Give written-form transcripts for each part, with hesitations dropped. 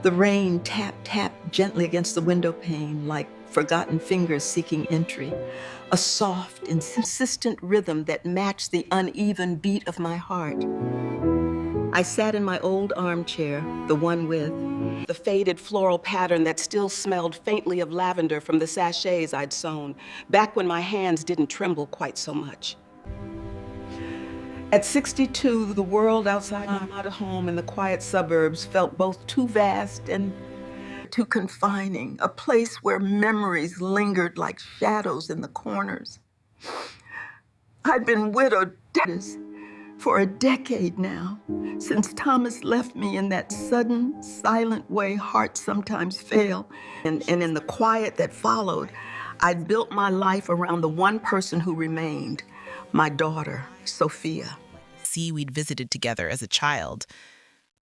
The rain tapped gently against the window pane like forgotten fingers seeking entry, a soft, insistent rhythm that matched the uneven beat of my heart. I sat in my old armchair, the one with the faded floral pattern that still smelled faintly of lavender from the sachets I'd sewn, back when my hands didn't tremble quite so much. At 62, the world outside my home in the quiet suburbs felt both too vast and too confining, a place where memories lingered like shadows in the corners. I'd been widowed for a decade now, since Thomas left me in that sudden, silent way hearts sometimes fail. And in the quiet that followed, I'd built my life around the one person who remained, my daughter, Sophia. We'd visited together as a child.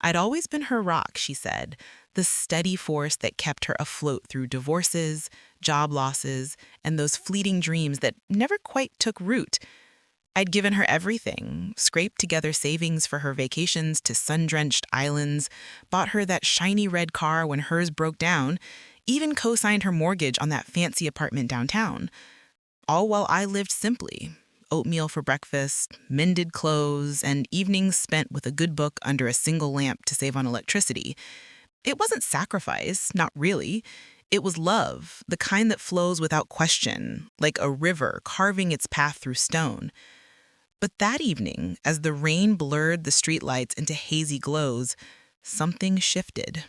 I'd always been her rock, she said, the steady force that kept her afloat through divorces, job losses, and those fleeting dreams that never quite took root. I'd given her everything, scraped together savings for her vacations to sun-drenched islands, bought her that shiny red car when hers broke down, even co-signed her mortgage on that fancy apartment downtown. All while I lived simply. Oatmeal for breakfast, mended clothes, and evenings spent with a good book under a single lamp to save on electricity. It wasn't sacrifice, not really. It was love, the kind that flows without question, like a river carving its path through stone. But that evening, as the rain blurred the streetlights into hazy glows, something shifted.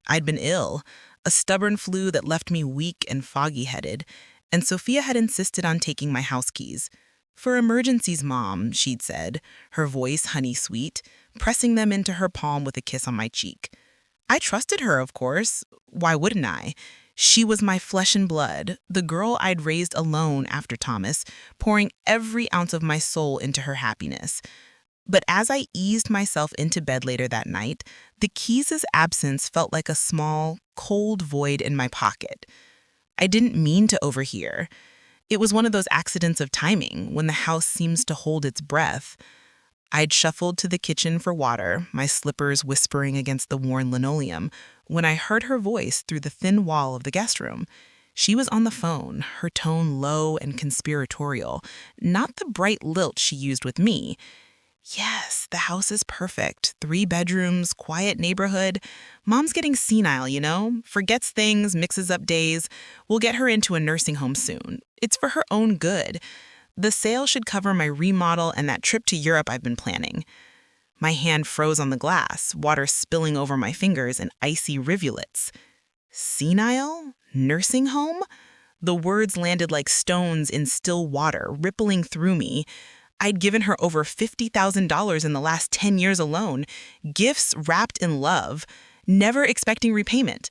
I'd been ill, a stubborn flu that left me weak and foggy-headed, and Sophia had insisted on taking my house keys. "For emergencies, Mom," she'd said, her voice honey-sweet, pressing them into her palm with a kiss on my cheek. I trusted her, of course. Why wouldn't I? She was my flesh and blood, the girl I'd raised alone after Thomas, pouring every ounce of my soul into her happiness. But as I eased myself into bed later that night, the keys' absence felt like a small, cold void in my pocket. I didn't mean to overhear. It was one of those accidents of timing when the house seems to hold its breath. I'd shuffled to the kitchen for water, my slippers whispering against the worn linoleum, when I heard her voice through the thin wall of the guest room. She was on the phone, her tone low and conspiratorial, not the bright lilt she used with me. Yes, the house is perfect. 3 bedrooms, quiet neighborhood. Mom's getting senile, forgets things, mixes up days. We'll get her into a nursing home soon. It's for her own good. The sale should cover my remodel and that trip to Europe I've been planning. My hand froze on the glass, water spilling over my fingers in icy rivulets. Senile? Nursing home? The words landed like stones in still water, rippling through me. I'd given her over $50,000 in the last 10 years alone, gifts wrapped in love, never expecting repayment.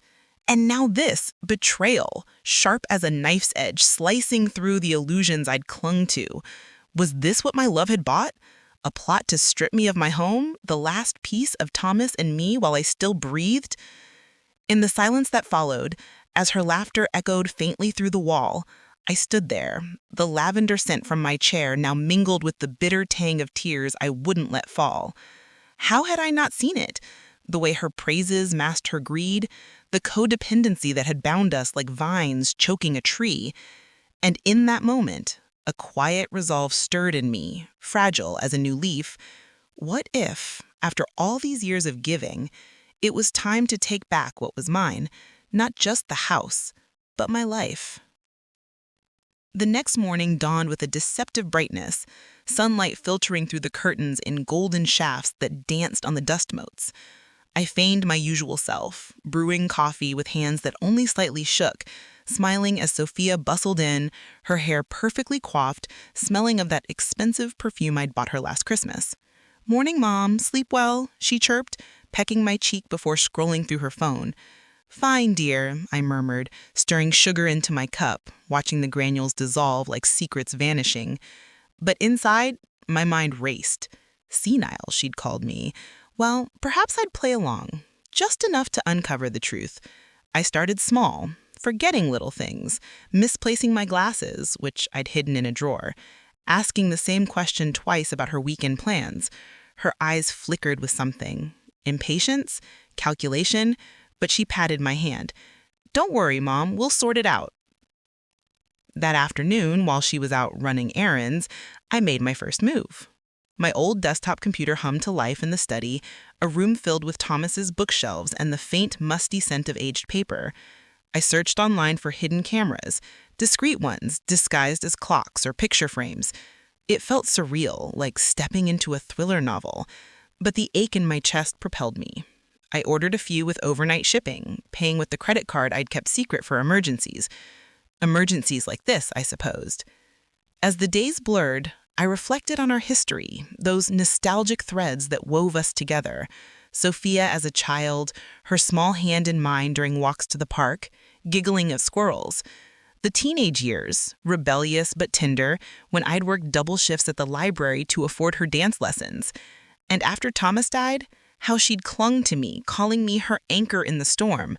And now this, betrayal, sharp as a knife's edge, slicing through the illusions I'd clung to. Was this what my love had bought? A plot to strip me of my home, the last piece of Thomas and me while I still breathed? In the silence that followed, as her laughter echoed faintly through the wall, I stood there, the lavender scent from my chair now mingled with the bitter tang of tears I wouldn't let fall. How had I not seen it? The way her praises masked her greed, the codependency that had bound us like vines choking a tree. And in that moment, a quiet resolve stirred in me, fragile as a new leaf. What if, after all these years of giving, it was time to take back what was mine, not just the house, but my life? The next morning dawned with a deceptive brightness, sunlight filtering through the curtains in golden shafts that danced on the dust motes. I feigned my usual self, brewing coffee with hands that only slightly shook, smiling as Sophia bustled in, her hair perfectly coiffed, smelling of that expensive perfume I'd bought her last Christmas. "Morning, Mom. Sleep well?" she chirped, pecking my cheek before scrolling through her phone. "Fine, dear," I murmured, stirring sugar into my cup, watching the granules dissolve like secrets vanishing. But inside, my mind raced. Senile, she'd called me. Well, perhaps I'd play along, just enough to uncover the truth. I started small, forgetting little things, misplacing my glasses, which I'd hidden in a drawer, asking the same question twice about her weekend plans. Her eyes flickered with something. Impatience? calculation, but she patted my hand. "Don't worry, Mom, we'll sort it out." That afternoon, while she was out running errands, I made my first move. My old desktop computer hummed to life in the study, a room filled with Thomas's bookshelves and the faint, musty scent of aged paper. I searched online for hidden cameras, discreet ones disguised as clocks or picture frames. It felt surreal, like stepping into a thriller novel, but the ache in my chest propelled me. I ordered a few with overnight shipping, paying with the credit card I'd kept secret for emergencies. Emergencies like this, I supposed. As the days blurred, I reflected on our history, those nostalgic threads that wove us together. Sophia as a child, her small hand in mine during walks to the park, giggling at squirrels. The teenage years, rebellious but tender, when I'd worked double shifts at the library to afford her dance lessons. And after Thomas died, how she'd clung to me, calling me her anchor in the storm.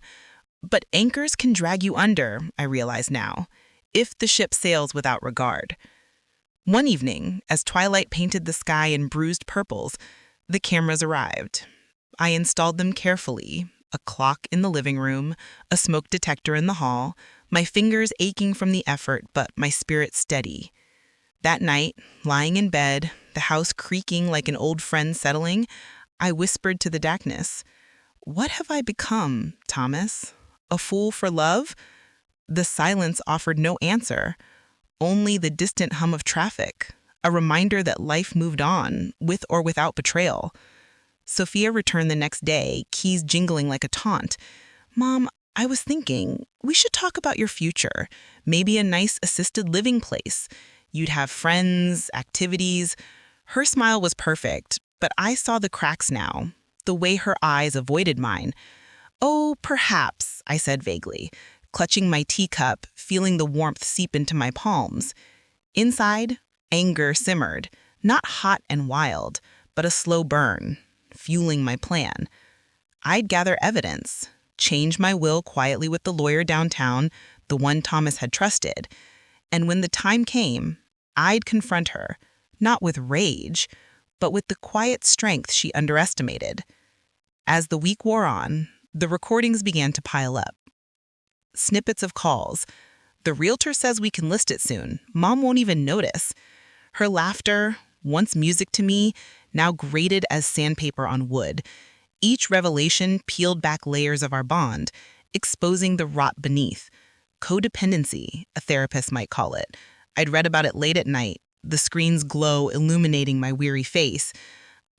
But anchors can drag you under, I realize now, if the ship sails without regard. One evening, as twilight painted the sky in bruised purples, the cameras arrived. I installed them carefully, a clock in the living room, a smoke detector in the hall, my fingers aching from the effort, but my spirit steady. That night, lying in bed, the house creaking like an old friend settling, I whispered to the darkness, "What have I become, Thomas? A fool for love?" The silence offered no answer, only the distant hum of traffic, a reminder that life moved on, with or without betrayal. Sophia returned the next day, keys jingling like a taunt. "Mom, I was thinking, we should talk about your future. Maybe a nice assisted living place. You'd have friends, activities." Her smile was perfect, but I saw the cracks now, the way her eyes avoided mine. "Oh, perhaps," I said vaguely, clutching my teacup, feeling the warmth seep into my palms. Inside, anger simmered, not hot and wild, but a slow burn, fueling my plan. I'd gather evidence, change my will quietly with the lawyer downtown, the one Thomas had trusted. And when the time came, I'd confront her, not with rage, but with the quiet strength she underestimated. As the week wore on, the recordings began to pile up. Snippets of calls. "The realtor says we can list it soon. Mom won't even notice." Her laughter, once music to me, now grated as sandpaper on wood. Each revelation peeled back layers of our bond, exposing the rot beneath. Codependency, a therapist might call it. I'd read about it late at night, the screen's glow illuminating my weary face.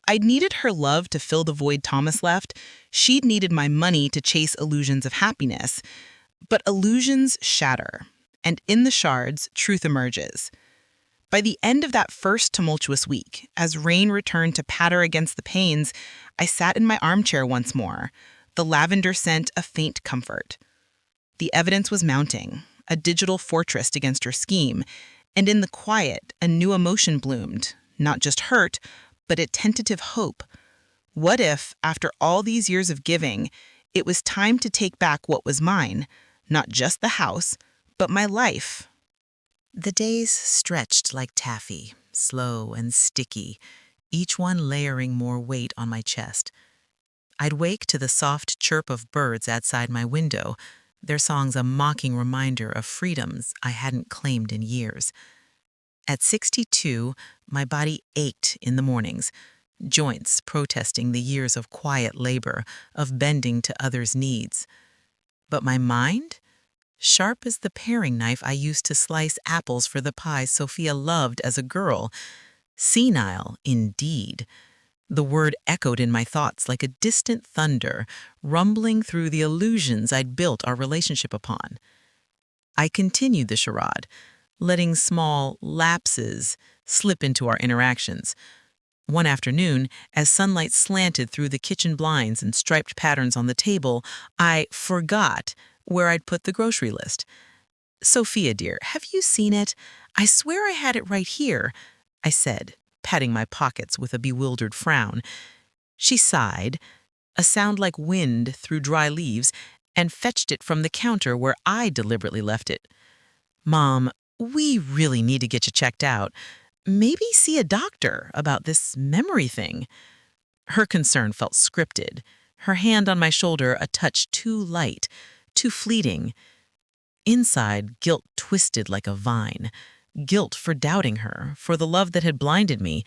I'd needed her love to fill the void Thomas left. She'd needed my money to chase illusions of happiness. But illusions shatter, and in the shards, truth emerges. By the end of that first tumultuous week, as rain returned to patter against the panes, I sat in my armchair once more, the lavender scent a faint comfort. The evidence was mounting, a digital fortress against her scheme, and in the quiet, a new emotion bloomed, not just hurt, but a tentative hope. What if, after all these years of giving, it was time to take back what was mine, not just the house, but my life? The days stretched like taffy, slow and sticky, each one layering more weight on my chest. I'd wake to the soft chirp of birds outside my window, their songs a mocking reminder of freedoms I hadn't claimed in years. At 62, my body ached in the mornings, joints protesting the years of quiet labor, of bending to others' needs. But my mind? Sharp as the paring knife I used to slice apples for the pies Sophia loved as a girl. Senile, indeed. The word echoed in my thoughts like a distant thunder, rumbling through the illusions I'd built our relationship upon. I continued the charade, letting small lapses slip into our interactions. One afternoon, as sunlight slanted through the kitchen blinds and striped patterns on the table, I forgot where I'd put the grocery list. "Sophia, dear, have you seen it? I swear I had it right here," I said, patting my pockets with a bewildered frown. She sighed, a sound like wind through dry leaves, and fetched it from the counter where I deliberately left it. "Mom, we really need to get you checked out. Maybe see a doctor about this memory thing." Her concern felt scripted, her hand on my shoulder a touch too light, too fleeting. Inside, guilt twisted like a vine. Guilt for doubting her, for the love that had blinded me.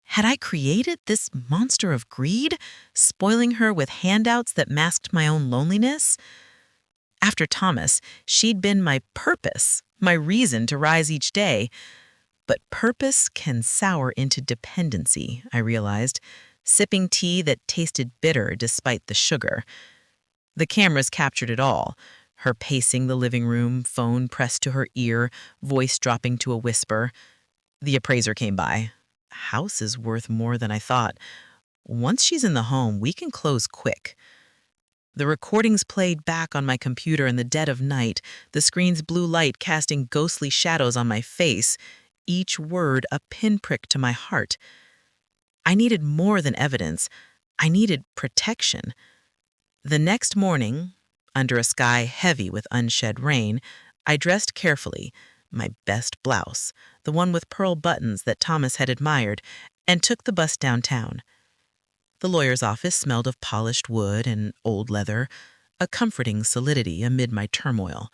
Had I created this monster of greed, spoiling her with handouts that masked my own loneliness? After Thomas, she'd been my purpose, my reason to rise each day. But purpose can sour into dependency, I realized, sipping tea that tasted bitter despite the sugar. The cameras captured it all. Her pacing the living room, phone pressed to her ear, voice dropping to a whisper. The appraiser came by. House is worth more than I thought. Once she's in the home, we can close quick. The recordings played back on my computer in the dead of night, the screen's blue light casting ghostly shadows on my face, each word a pinprick to my heart. I needed more than evidence. I needed protection. The next morning, under a sky heavy with unshed rain, I dressed carefully, my best blouse, the one with pearl buttons that Thomas had admired, and took the bus downtown. The lawyer's office smelled of polished wood and old leather, a comforting solidity amid my turmoil.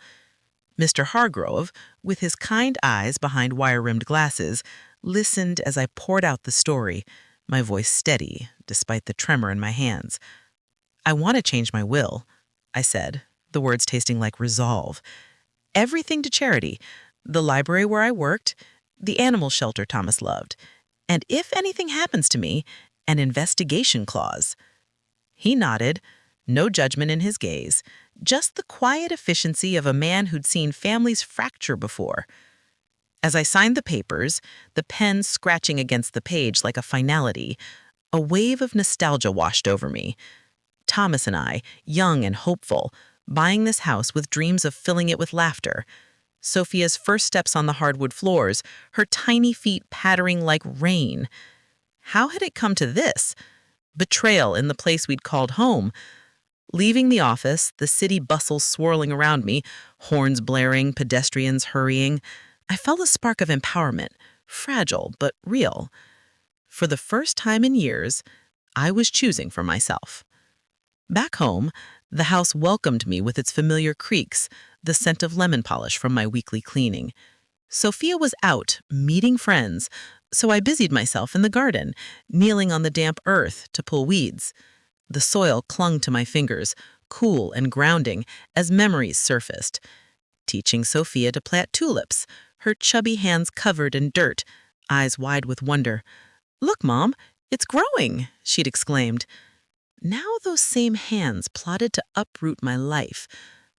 Mr. Hargrove, with his kind eyes behind wire-rimmed glasses, listened as I poured out the story, my voice steady, despite the tremor in my hands. I want to change my will, I said, the words tasting like resolve. Everything to charity, the library where I worked, the animal shelter Thomas loved, and if anything happens to me, an investigation clause. He nodded, no judgment in his gaze, just the quiet efficiency of a man who'd seen families fracture before. As I signed the papers, the pen scratching against the page like a finality, a wave of nostalgia washed over me. Thomas and I, young and hopeful, buying this house with dreams of filling it with laughter. Sophia's first steps on the hardwood floors, her tiny feet pattering like rain. How had it come to this? Betrayal in the place we'd called home. Leaving the office, the city bustle swirling around me, horns blaring, pedestrians hurrying, I felt a spark of empowerment, fragile but real. For the first time in years, I was choosing for myself. Back home, the house welcomed me with its familiar creaks, the scent of lemon polish from my weekly cleaning. Sophia was out, meeting friends, so I busied myself in the garden, kneeling on the damp earth to pull weeds. The soil clung to my fingers, cool and grounding, as memories surfaced. Teaching Sophia to plant tulips, her chubby hands covered in dirt, eyes wide with wonder. "Look, Mom, it's growing," she'd exclaimed. Now those same hands plotted to uproot my life.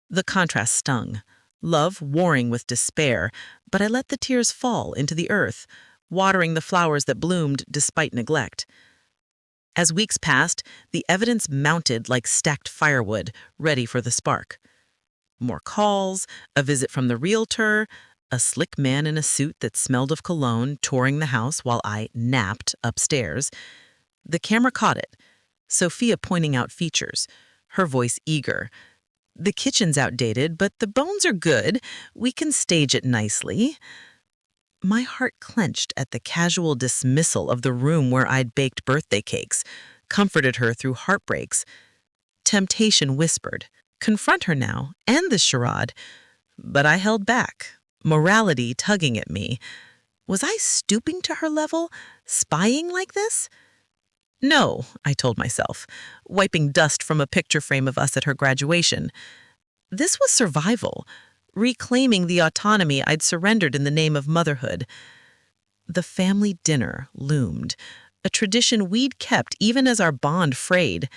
The contrast stung. Love warring with despair, but I let the tears fall into the earth, watering the flowers that bloomed despite neglect. As weeks passed, the evidence mounted like stacked firewood, ready for the spark. More calls, a visit from the realtor, a slick man in a suit that smelled of cologne touring the house while I napped upstairs. The camera caught it, Sophia pointing out features, her voice eager. "The kitchen's outdated, but the bones are good. We can stage it nicely." My heart clenched at the casual dismissal of the room where I'd baked birthday cakes, comforted her through heartbreaks. Temptation whispered, "Confront her now, end this charade." But I held back, morality tugging at me. Was I stooping to her level, spying like this? No, I told myself, wiping dust from a picture frame of us at her graduation. This was survival, reclaiming the autonomy I'd surrendered in the name of motherhood. The family dinner loomed, a tradition we'd kept even as our bond frayed.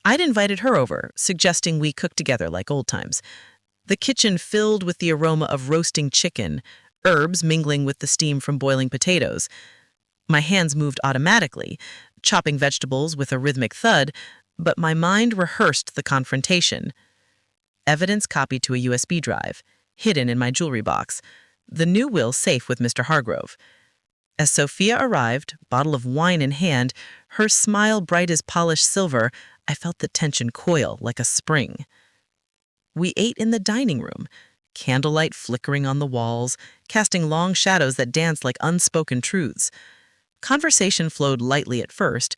I'd invited her over, suggesting we cook together like old times. The kitchen filled with the aroma of roasting chicken, herbs mingling with the steam from boiling potatoes. My hands moved automatically, chopping vegetables with a rhythmic thud, but my mind rehearsed the confrontation. Evidence copied to a USB drive, hidden in my jewelry box. The new will safe with Mr. Hargrove. As Sophia arrived, bottle of wine in hand, her smile bright as polished silver, I felt the tension coil like a spring. We ate in the dining room, candlelight flickering on the walls, casting long shadows that danced like unspoken truths. Conversation flowed lightly at first.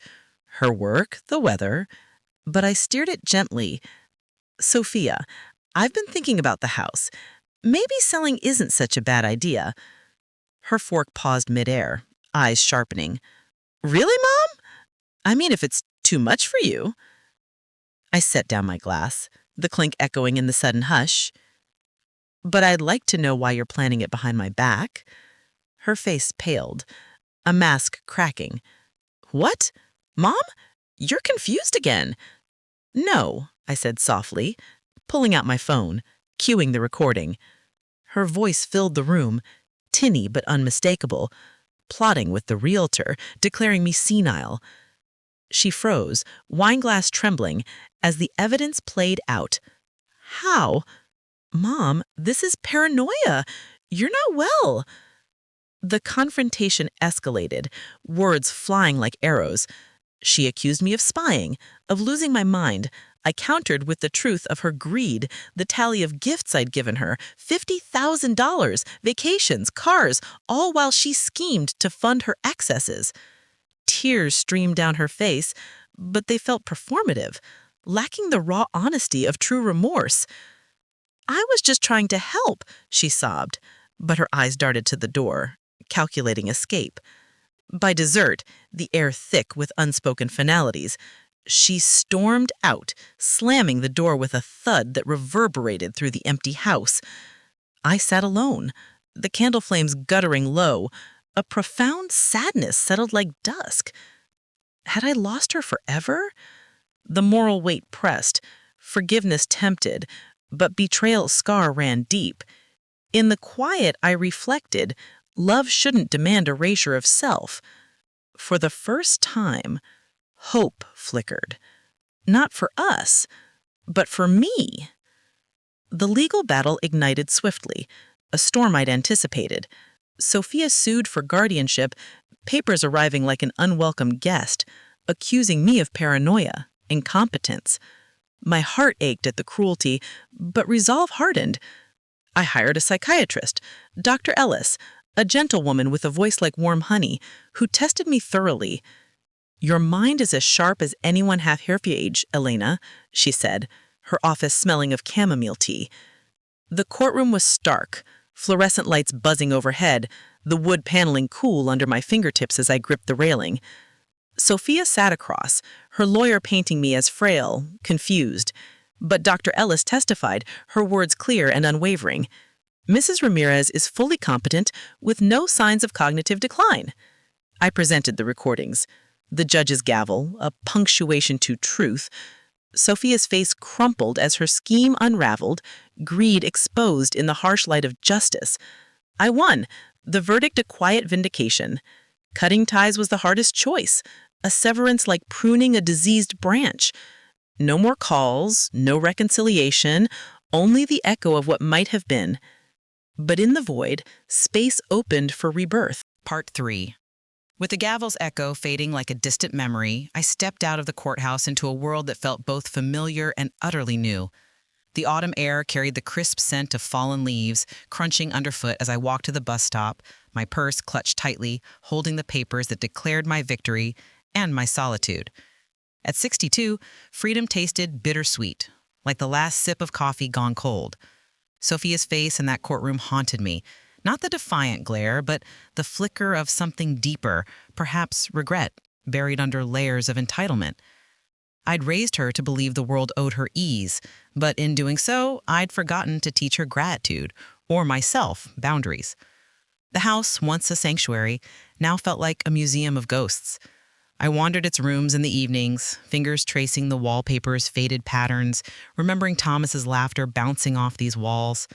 Her work, the weather, But I steered it gently. Sophia, I've been thinking about the house. Maybe selling isn't such a bad idea. Her fork paused midair, eyes sharpening. Really, Mom? I mean, if it's too much for you. I set down my glass, the clink echoing in the sudden hush. But I'd like to know why you're planning it behind my back. Her face paled, a mask cracking. What? Mom? You're confused again. No, I said softly, pulling out my phone, cueing the recording. Her voice filled the room, tinny but unmistakable, plotting with the realtor, declaring me senile. She froze, wineglass trembling, as the evidence played out. How? Mom, this is paranoia. You're not well. The confrontation escalated, words flying like arrows. She accused me of spying, of losing my mind. I countered with the truth of her greed, the tally of gifts I'd given her, $50,000, vacations, cars, all while she schemed to fund her excesses. Tears streamed down her face, but they felt performative, lacking the raw honesty of true remorse. I was just trying to help, she sobbed, but her eyes darted to the door, calculating escape. By dessert, the air thick with unspoken finalities, she stormed out, slamming the door with a thud that reverberated through the empty house. I sat alone, the candle flames guttering low. A profound sadness settled like dusk. Had I lost her forever? The moral weight pressed, forgiveness tempted, but betrayal's scar ran deep. In the quiet, I reflected, love shouldn't demand erasure of self. For the first time, hope flickered. Not for us, but for me. The legal battle ignited swiftly, a storm I'd anticipated. Sophia sued for guardianship, papers arriving like an unwelcome guest, accusing me of paranoia, incompetence. My heart ached at the cruelty, but resolve hardened. I hired a psychiatrist, Dr. Ellis, a gentlewoman with a voice like warm honey, who tested me thoroughly. Your mind is as sharp as anyone half your age, Elena, she said, her office smelling of chamomile tea. The courtroom was stark, fluorescent lights buzzing overhead, the wood paneling cool under my fingertips as I gripped the railing. Sophia sat across, her lawyer painting me as frail, confused. But Dr. Ellis testified, her words clear and unwavering. Mrs. Ramirez is fully competent with no signs of cognitive decline. I presented the recordings. The judge's gavel, a punctuation to truth. Sophia's face crumpled as her scheme unraveled, greed exposed in the harsh light of justice. I won, the verdict a quiet vindication. Cutting ties was the hardest choice, a severance like pruning a diseased branch. No more calls, no reconciliation, only the echo of what might have been. But in the void, space opened for rebirth. Part 3. With the gavel's echo fading like a distant memory, I stepped out of the courthouse into a world that felt both familiar and utterly new. The autumn air carried the crisp scent of fallen leaves, crunching underfoot as I walked to the bus stop, my purse clutched tightly, holding the papers that declared my victory and my solitude. At 62, freedom tasted bittersweet, like the last sip of coffee gone cold. Sophia's face in that courtroom haunted me. Not the defiant glare, but the flicker of something deeper, perhaps regret, buried under layers of entitlement. I'd raised her to believe the world owed her ease, but in doing so, I'd forgotten to teach her gratitude, or myself boundaries. The house, once a sanctuary, now felt like a museum of ghosts. I wandered its rooms in the evenings, fingers tracing the wallpaper's faded patterns, remembering Thomas's laughter bouncing off these walls.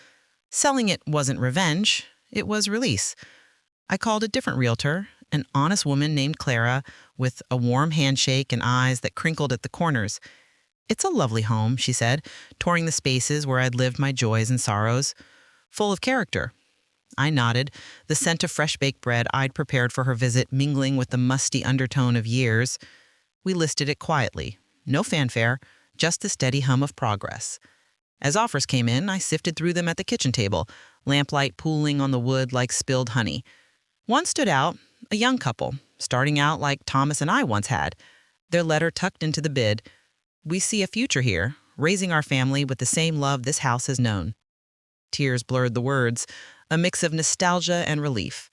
Selling it wasn't revenge, it was release. I called a different realtor, an honest woman named Clara, with a warm handshake and eyes that crinkled at the corners. It's a lovely home, she said, touring the spaces where I'd lived my joys and sorrows. Full of character. I nodded, the scent of fresh-baked bread I'd prepared for her visit mingling with the musty undertone of years. We listed it quietly. No fanfare, just the steady hum of progress. As offers came in, I sifted through them at the kitchen table, lamplight pooling on the wood like spilled honey. One stood out, a young couple, starting out like Thomas and I once had, their letter tucked into the bid. We see a future here, raising our family with the same love this house has known. Tears blurred the words, a mix of nostalgia and relief.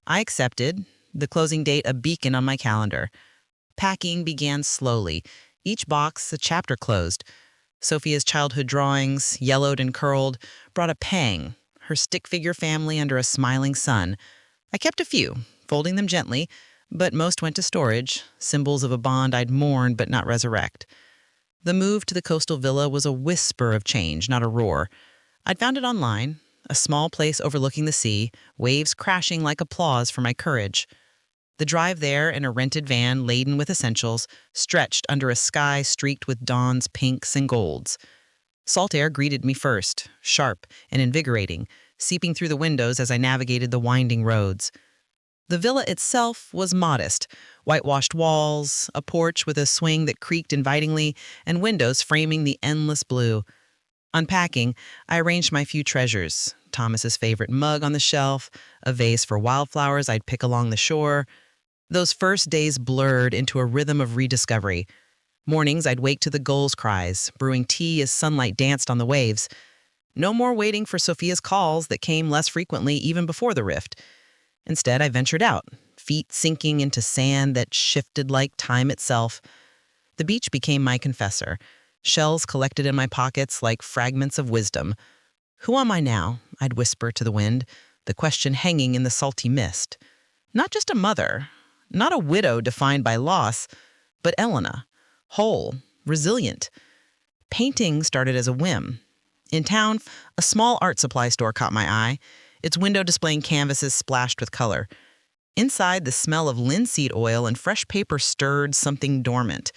I accepted, the closing date a beacon on my calendar. Packing began slowly, each box a chapter closed. Sophia's childhood drawings, yellowed and curled, brought a pang, her stick figure family under a smiling sun. I kept a few, folding them gently, but most went to storage, symbols of a bond I'd mourn but not resurrect. The move to the coastal villa was a whisper of change, not a roar. I'd found it online, a small place overlooking the sea, waves crashing like applause for my courage. The drive there in a rented van laden with essentials stretched under a sky streaked with dawn's pinks and golds. Salt air greeted me first, sharp and invigorating, seeping through the windows as I navigated the winding roads. The villa itself was modest, whitewashed walls, a porch with a swing that creaked invitingly, and windows framing the endless blue. Unpacking, I arranged my few treasures, Thomas's favorite mug on the shelf, a vase for wildflowers I'd pick along the shore. Those first days blurred into a rhythm of rediscovery. Mornings, I'd wake to the gulls' cries, brewing tea as sunlight danced on the waves. No more waiting for Sophia's calls that came less frequently even before the rift. Instead, I ventured out, feet sinking into sand that shifted like time itself. The beach became my confessor, shells collected in my pockets like fragments of wisdom. Who am I now? I'd whisper to the wind, the question hanging in the salty mist. Not just a mother, not a widow defined by loss, but Elena, whole, resilient. Painting started as a whim. In town, a small art supply store caught my eye, its window displaying canvases splashed with color. Inside, the smell of linseed oil and fresh paper stirred something dormant.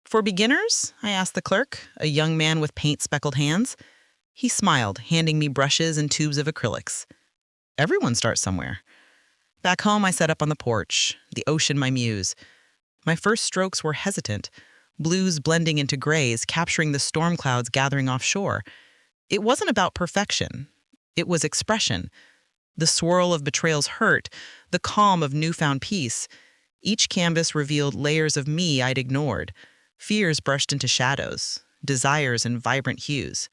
For beginners? I asked the clerk, a young man with paint-speckled hands. He smiled, handing me brushes and tubes of acrylics. Everyone starts somewhere. Back home, I sat up on the porch, the ocean my muse. My first strokes were hesitant, blues blending into grays, capturing the storm clouds gathering offshore. It wasn't about perfection. It was expression. The swirl of betrayal's hurt, the calm of newfound peace. Each canvas revealed layers of me I'd ignored. Fears brushed into shadows, desires in vibrant hues.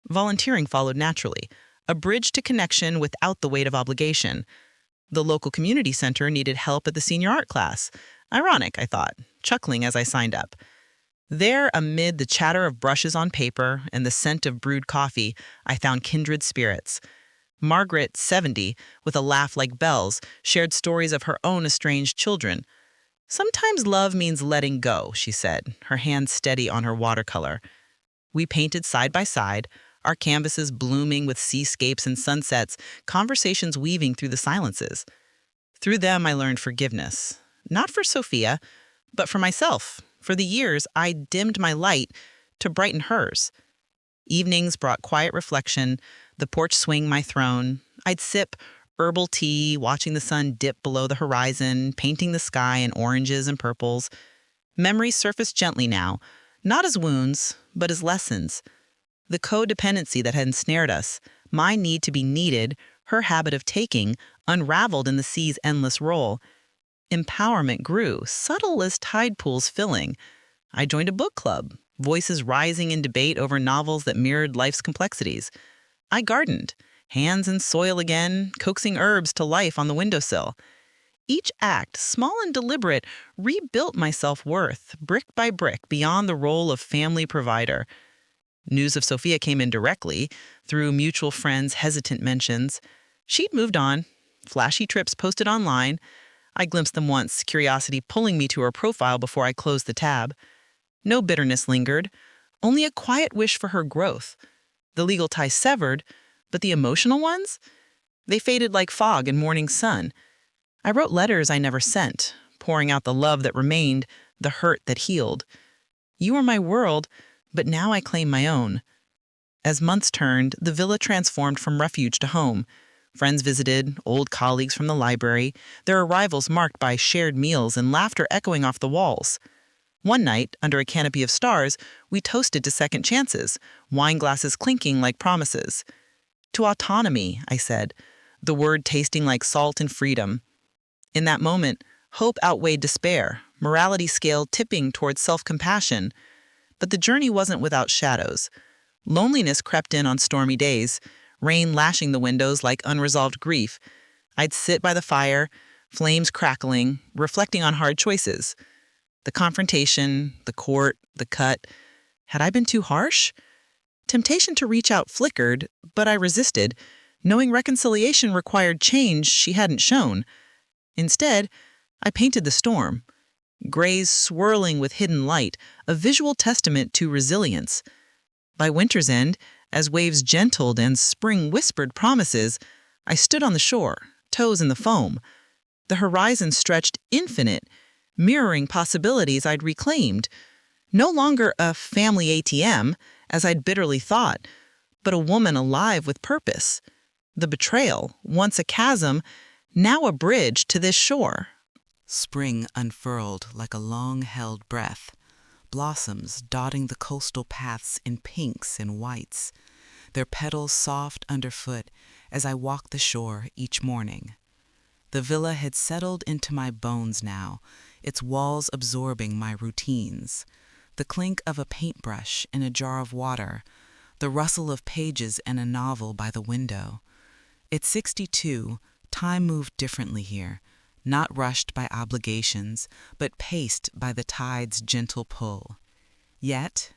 Volunteering followed naturally, a bridge to connection without the weight of obligation. The local community center needed help at the senior art class. Ironic, I thought, chuckling as I signed up. There, amid the chatter of brushes on paper and the scent of brewed coffee, I found kindred spirits. Margaret, 70, with a laugh like bells, shared stories of her own estranged children. Sometimes love means letting go, she said, her hand steady on her watercolor. We painted side by side, our canvases blooming with seascapes and sunsets, conversations weaving through the silences. Through them, I learned forgiveness. Not for Sophia, but for myself. For the years, I dimmed my light to brighten hers. Evenings brought quiet reflection, the porch swing my throne. I'd sip herbal tea, watching the sun dip below the horizon, painting the sky in oranges and purples. Memories surfaced gently now, not as wounds, but as lessons. The codependency that had ensnared us, my need to be needed, her habit of taking, unraveled in the sea's endless roll. Empowerment grew, subtle as tide pools filling. I joined a book club, voices rising in debate over novels that mirrored life's complexities. I gardened, hands in soil again, coaxing herbs to life on the windowsill. Each act, small and deliberate, rebuilt my self-worth, brick by brick, beyond the role of family provider. News of Sophia came in directly, through mutual friends' hesitant mentions. She'd moved on, flashy trips posted online. I glimpsed them once, curiosity pulling me to her profile before I closed the tab. No bitterness lingered, only a quiet wish for her growth. The legal ties severed, but the emotional ones? They faded like fog in morning sun. I wrote letters I never sent, pouring out the love that remained, the hurt that healed. You were my world, but now I claim my own. As months turned, the villa transformed from refuge to home. Friends visited, old colleagues from the library, their arrivals marked by shared meals and laughter echoing off the walls. One night, under a canopy of stars, we toasted to second chances, wine glasses clinking like promises. To autonomy, I said, the word tasting like salt and freedom. In that moment, hope outweighed despair, morality scale tipping towards self-compassion. But the journey wasn't without shadows. Loneliness crept in on stormy days, rain lashing the windows like unresolved grief. I'd sit by the fire, flames crackling, reflecting on hard choices. The confrontation, the court, the cut. Had I been too harsh? Temptation to reach out flickered, but I resisted, knowing reconciliation required change she hadn't shown. Instead, I painted the storm. Grays swirling with hidden light, a visual testament to resilience. By winter's end, as waves gentled and spring whispered promises, I stood on the shore, toes in the foam. The horizon stretched infinite, mirroring possibilities I'd reclaimed. No longer a family ATM, as I'd bitterly thought, but a woman alive with purpose. The betrayal, once a chasm, now a bridge to this shore. Spring unfurled like a long-held breath, blossoms dotting the coastal paths in pinks and whites, their petals soft underfoot as I walked the shore each morning. The villa had settled into my bones now, its walls absorbing my routines. The clink of a paintbrush in a jar of water, the rustle of pages in a novel by the window. At 62, time moved differently here, not rushed by obligations, but paced by the tide's gentle pull. Yet,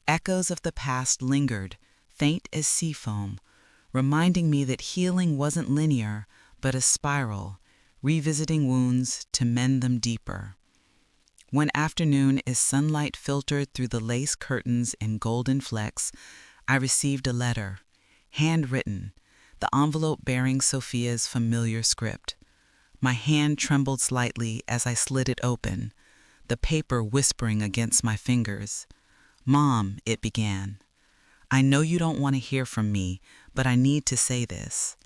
echoes of the past lingered, faint as sea foam, reminding me that healing wasn't linear, but a spiral, revisiting wounds to mend them deeper. One afternoon, as sunlight filtered through the lace curtains and golden flecks, I received a letter, handwritten, the envelope bearing Sophia's familiar script. My hand trembled slightly as I slid it open, the paper whispering against my fingers. "Mom," it began, "I know you don't want to hear from me, but I need to say this."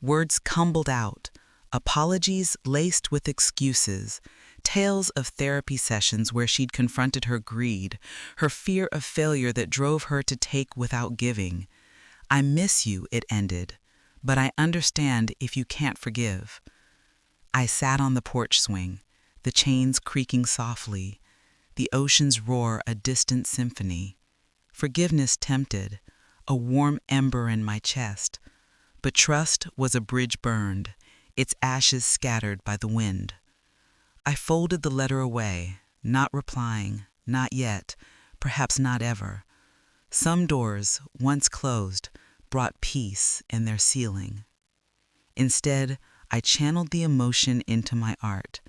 Words cumbled out, apologies laced with excuses, tales of therapy sessions where she'd confronted her greed, her fear of failure that drove her to take without giving. "I miss you," it ended, "but I understand if you can't forgive." I sat on the porch swing, the chains creaking softly, the ocean's roar a distant symphony. Forgiveness tempted, a warm ember in my chest, but trust was a bridge burned, its ashes scattered by the wind. I folded the letter away, not replying, not yet, perhaps not ever. Some doors, once closed, brought peace in their sealing. Instead, I channeled the emotion into my art.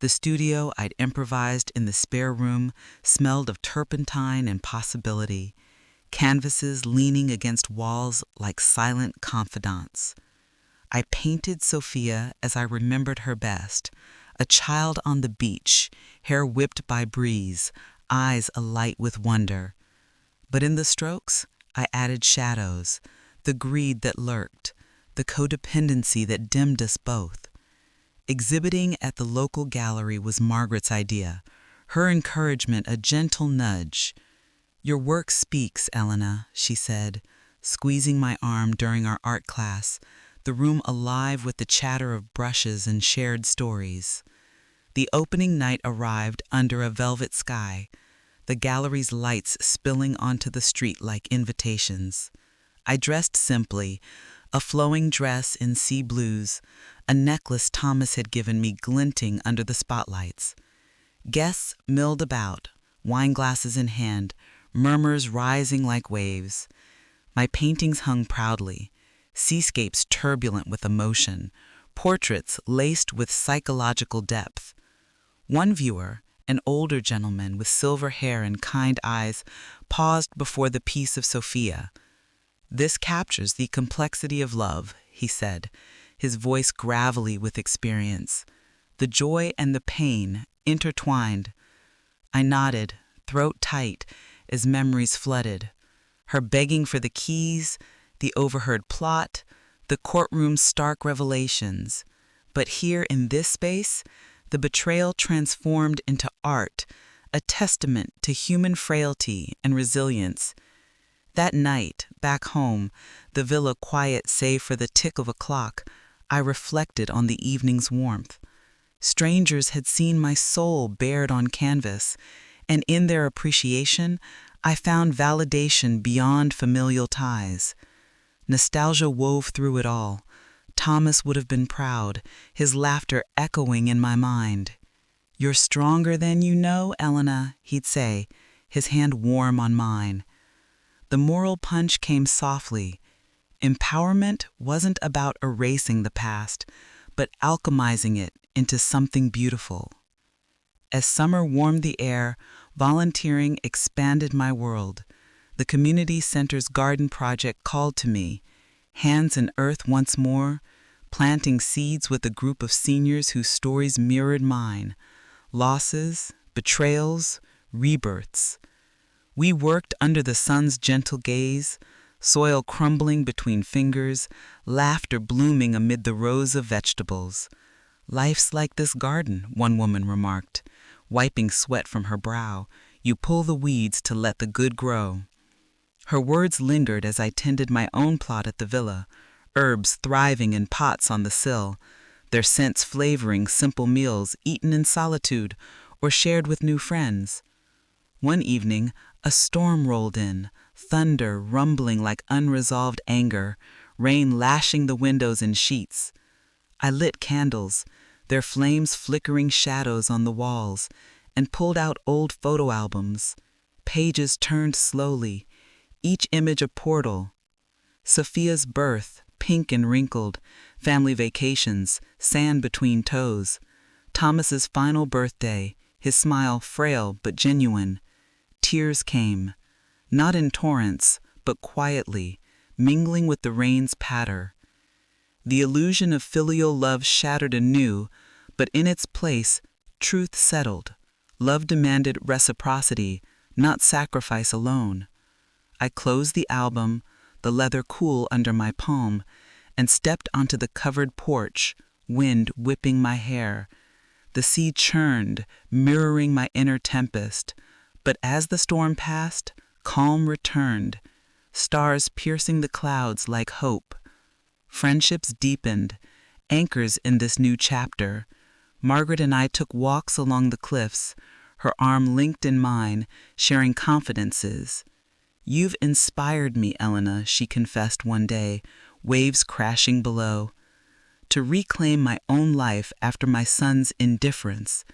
The studio I'd improvised in the spare room smelled of turpentine and possibility, canvases leaning against walls like silent confidants. I painted Sophia as I remembered her best, a child on the beach, hair whipped by breeze, eyes alight with wonder. But in the strokes, I added shadows, the greed that lurked, the codependency that dimmed us both. Exhibiting at the local gallery was Margaret's idea, her encouragement a gentle nudge. "Your work speaks, Elena," she said, squeezing my arm during our art class, the room alive with the chatter of brushes and shared stories. The opening night arrived under a velvet sky, the gallery's lights spilling onto the street like invitations. I dressed simply, a flowing dress in sea blues, a necklace Thomas had given me glinting under the spotlights. Guests milled about, wine glasses in hand, murmurs rising like waves. My paintings hung proudly, seascapes turbulent with emotion, portraits laced with psychological depth. One viewer, an older gentleman with silver hair and kind eyes, paused before the piece of Sophia. "This captures the complexity of love," he said, his voice gravelly with experience. "The joy and the pain intertwined." I nodded, throat tight, as memories flooded. Her begging for the keys, the overheard plot, the courtroom's stark revelations. But here in this space, the betrayal transformed into art, a testament to human frailty and resilience. That night, back home, the villa quiet save for the tick of a clock, I reflected on the evening's warmth. Strangers had seen my soul bared on canvas, and in their appreciation, I found validation beyond familial ties. Nostalgia wove through it all. Thomas would have been proud, his laughter echoing in my mind. "You're stronger than you know, Elena," he'd say, his hand warm on mine. The moral punch came softly. Empowerment wasn't about erasing the past, but alchemizing it into something beautiful. As summer warmed the air, volunteering expanded my world. The community center's garden project called to me, hands in earth once more, planting seeds with a group of seniors whose stories mirrored mine. Losses, betrayals, rebirths. We worked under the sun's gentle gaze, soil crumbling between fingers, laughter blooming amid the rows of vegetables. "Life's like this garden," one woman remarked, wiping sweat from her brow. "You pull the weeds to let the good grow." Her words lingered as I tended my own plot at the villa, herbs thriving in pots on the sill, their scents flavoring simple meals eaten in solitude or shared with new friends. One evening, a storm rolled in, thunder rumbling like unresolved anger, rain lashing the windows in sheets. I lit candles, their flames flickering shadows on the walls, and pulled out old photo albums. Pages turned slowly, each image a portal. Sophia's birth, pink and wrinkled, family vacations, sand between toes. Thomas's final birthday, his smile frail but genuine. Tears came, not in torrents, but quietly, mingling with the rain's patter. The illusion of filial love shattered anew, but in its place, truth settled. Love demanded reciprocity, not sacrifice alone. I closed the album, the leather cool under my palm, and stepped onto the covered porch, wind whipping my hair. The sea churned, mirroring my inner tempest. But as the storm passed, calm returned, stars piercing the clouds like hope. Friendships deepened, anchors in this new chapter. Margaret and I took walks along the cliffs, her arm linked in mine, sharing confidences. "You've inspired me, Elena," she confessed one day, waves crashing below, "to reclaim my own life after my son's indifference."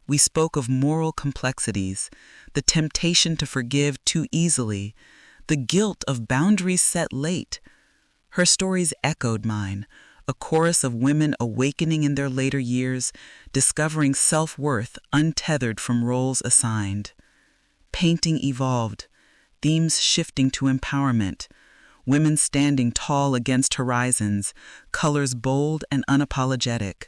We spoke of moral complexities, the temptation to forgive too easily, the guilt of boundaries set late. Her stories echoed mine, a chorus of women awakening in their later years, discovering self-worth untethered from roles assigned. Painting evolved, themes shifting to empowerment, women standing tall against horizons, colors bold and unapologetic.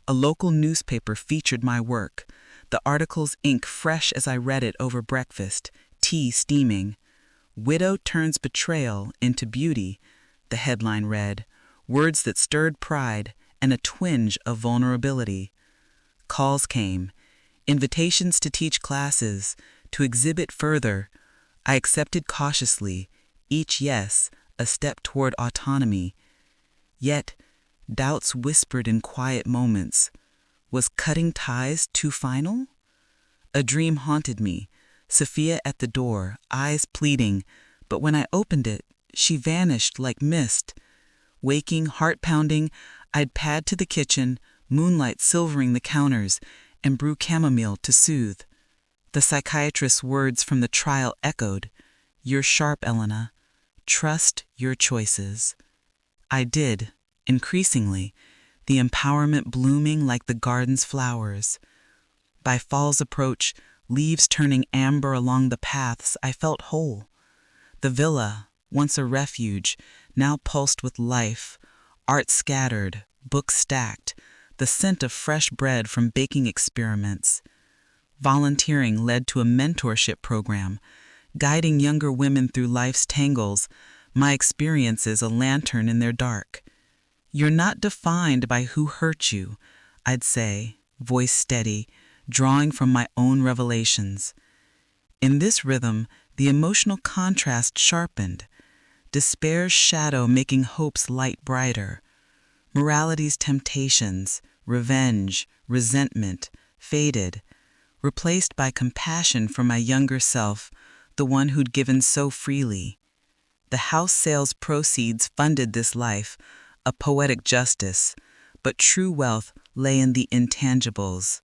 A local newspaper featured my work, the article's ink fresh as I read it over breakfast, tea steaming. "Widow turns betrayal into beauty," the headline read, words that stirred pride and a twinge of vulnerability. Calls came, invitations to teach classes, to exhibit further. I accepted cautiously, each yes, a step toward autonomy. Yet, doubts whispered in quiet moments. Was cutting ties too final? A dream haunted me, Sophia at the door, eyes pleading, but when I opened it, she vanished like mist. Waking, heart pounding, I'd pad to the kitchen, moonlight silvering the counters, and brew chamomile to soothe. The psychiatrist's words from the trial echoed, "You're sharp, Elena. Trust your choices." I did, increasingly, the empowerment blooming like the garden's flowers. By fall's approach, leaves turning amber along the paths, I felt whole. The villa, once a refuge, now pulsed with life, art scattered, books stacked, the scent of fresh bread from baking experiments. Volunteering led to a mentorship program, guiding younger women through life's tangles, my experiences a lantern in their dark. "You're not defined by who hurt you," I'd say, voice steady, drawing from my own revelations. In this rhythm, the emotional contrast sharpened, despair's shadow making hope's light brighter. Morality's temptations, revenge, resentment, faded, replaced by compassion for my younger self, the one who'd given so freely. The house sale's proceeds funded this life, a poetic justice, but true wealth lay in the intangibles: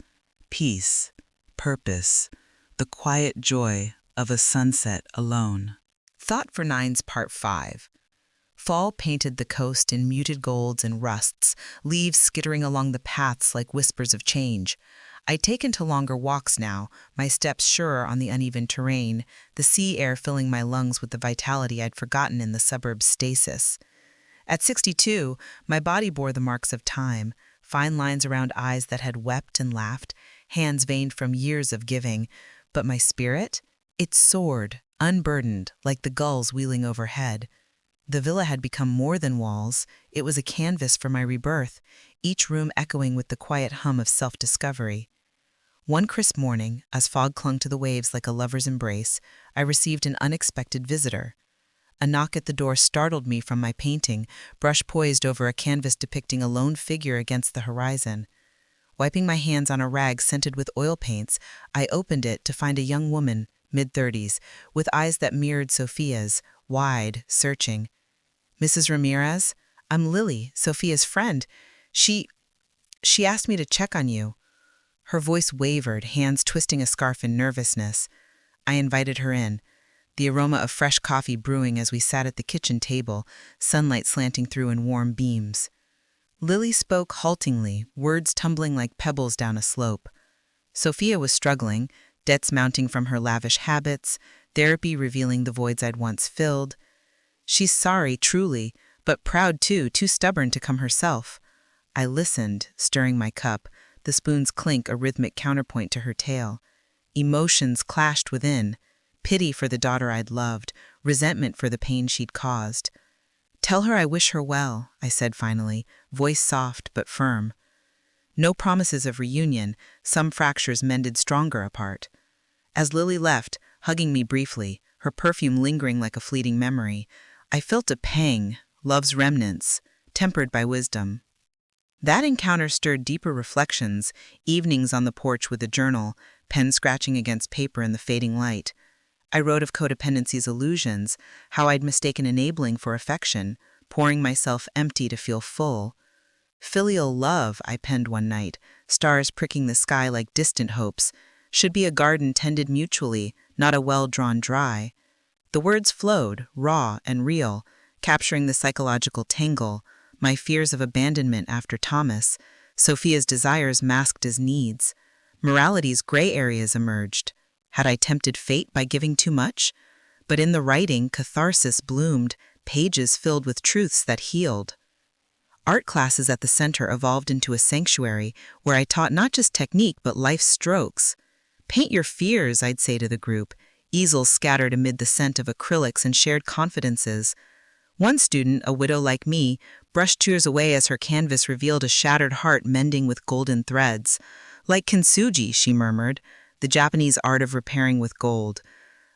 peace, purpose, the quiet joy of a sunset alone. Thought for Nines Part 5. Fall painted the coast in muted golds and rusts, leaves skittering along the paths like whispers of change. I'd taken to longer walks now, my steps surer on the uneven terrain, the sea air filling my lungs with the vitality I'd forgotten in the suburb's stasis. At 62, my body bore the marks of time, fine lines around eyes that had wept and laughed, hands veined from years of giving. But my spirit? It soared, unburdened, like the gulls wheeling overhead. The villa had become more than walls. It was a canvas for my rebirth, each room echoing with the quiet hum of self-discovery. One crisp morning, as fog clung to the waves like a lover's embrace, I received an unexpected visitor. A knock at the door startled me from my painting, brush poised over a canvas depicting a lone figure against the horizon. Wiping my hands on a rag scented with oil paints, I opened it to find a young woman, mid-30s, with eyes that mirrored Sophia's, wide, searching. "Mrs. Ramirez, I'm Lily, Sophia's friend. She asked me to check on you." Her voice wavered, hands twisting a scarf in nervousness. I invited her in, the aroma of fresh coffee brewing as we sat at the kitchen table, sunlight slanting through in warm beams. Lily spoke haltingly, words tumbling like pebbles down a slope. Sophia was struggling, debts mounting from her lavish habits, therapy revealing the voids I'd once filled. She's sorry, truly, but proud too stubborn to come herself. I listened, stirring my cup, the spoon's clink a rhythmic counterpoint to her tale. Emotions clashed within, pity for the daughter I'd loved, resentment for the pain she'd caused. "Tell her I wish her well," I said finally, voice soft but firm. No promises of reunion, some fractures mended stronger apart. As Lily left, hugging me briefly, her perfume lingering like a fleeting memory, I felt a pang, love's remnants, tempered by wisdom. That encounter stirred deeper reflections, evenings on the porch with a journal, pen scratching against paper in the fading light. I wrote of codependency's illusions, how I'd mistaken enabling for affection, pouring myself empty to feel full. Filial love, I penned one night, stars pricking the sky like distant hopes, should be a garden tended mutually, not a well drawn dry. The words flowed, raw and real, capturing the psychological tangle, my fears of abandonment after Thomas, Sophia's desires masked as needs. Morality's gray areas emerged. Had I tempted fate by giving too much? But in the writing, catharsis bloomed, pages filled with truths that healed. Art classes at the center evolved into a sanctuary where I taught not just technique but life strokes. "Paint your fears," I'd say to the group, easels scattered amid the scent of acrylics and shared confidences. One student, a widow like me, brushed tears away as her canvas revealed a shattered heart mending with golden threads. "Like kintsugi," she murmured, the Japanese art of repairing with gold.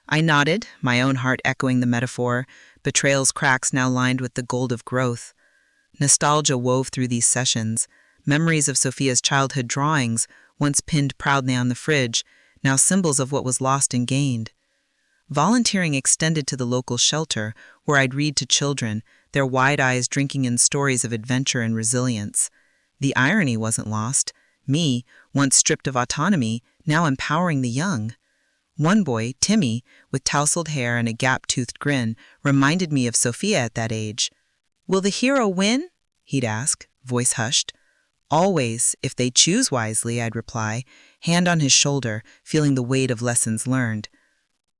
I nodded, my own heart echoing the metaphor, betrayal's cracks now lined with the gold of growth. Nostalgia wove through these sessions, memories of Sophia's childhood drawings, once pinned proudly on the fridge, now symbols of what was lost and gained. Volunteering extended to the local shelter, where I'd read to children, their wide eyes drinking in stories of adventure and resilience. The irony wasn't lost. Me, once stripped of autonomy, now empowering the young. One boy, Timmy, with tousled hair and a gap-toothed grin, reminded me of Sophia at that age. "Will the hero win?" he'd ask, voice hushed. "Always, if they choose wisely," I'd reply, hand on his shoulder, feeling the weight of lessons learned.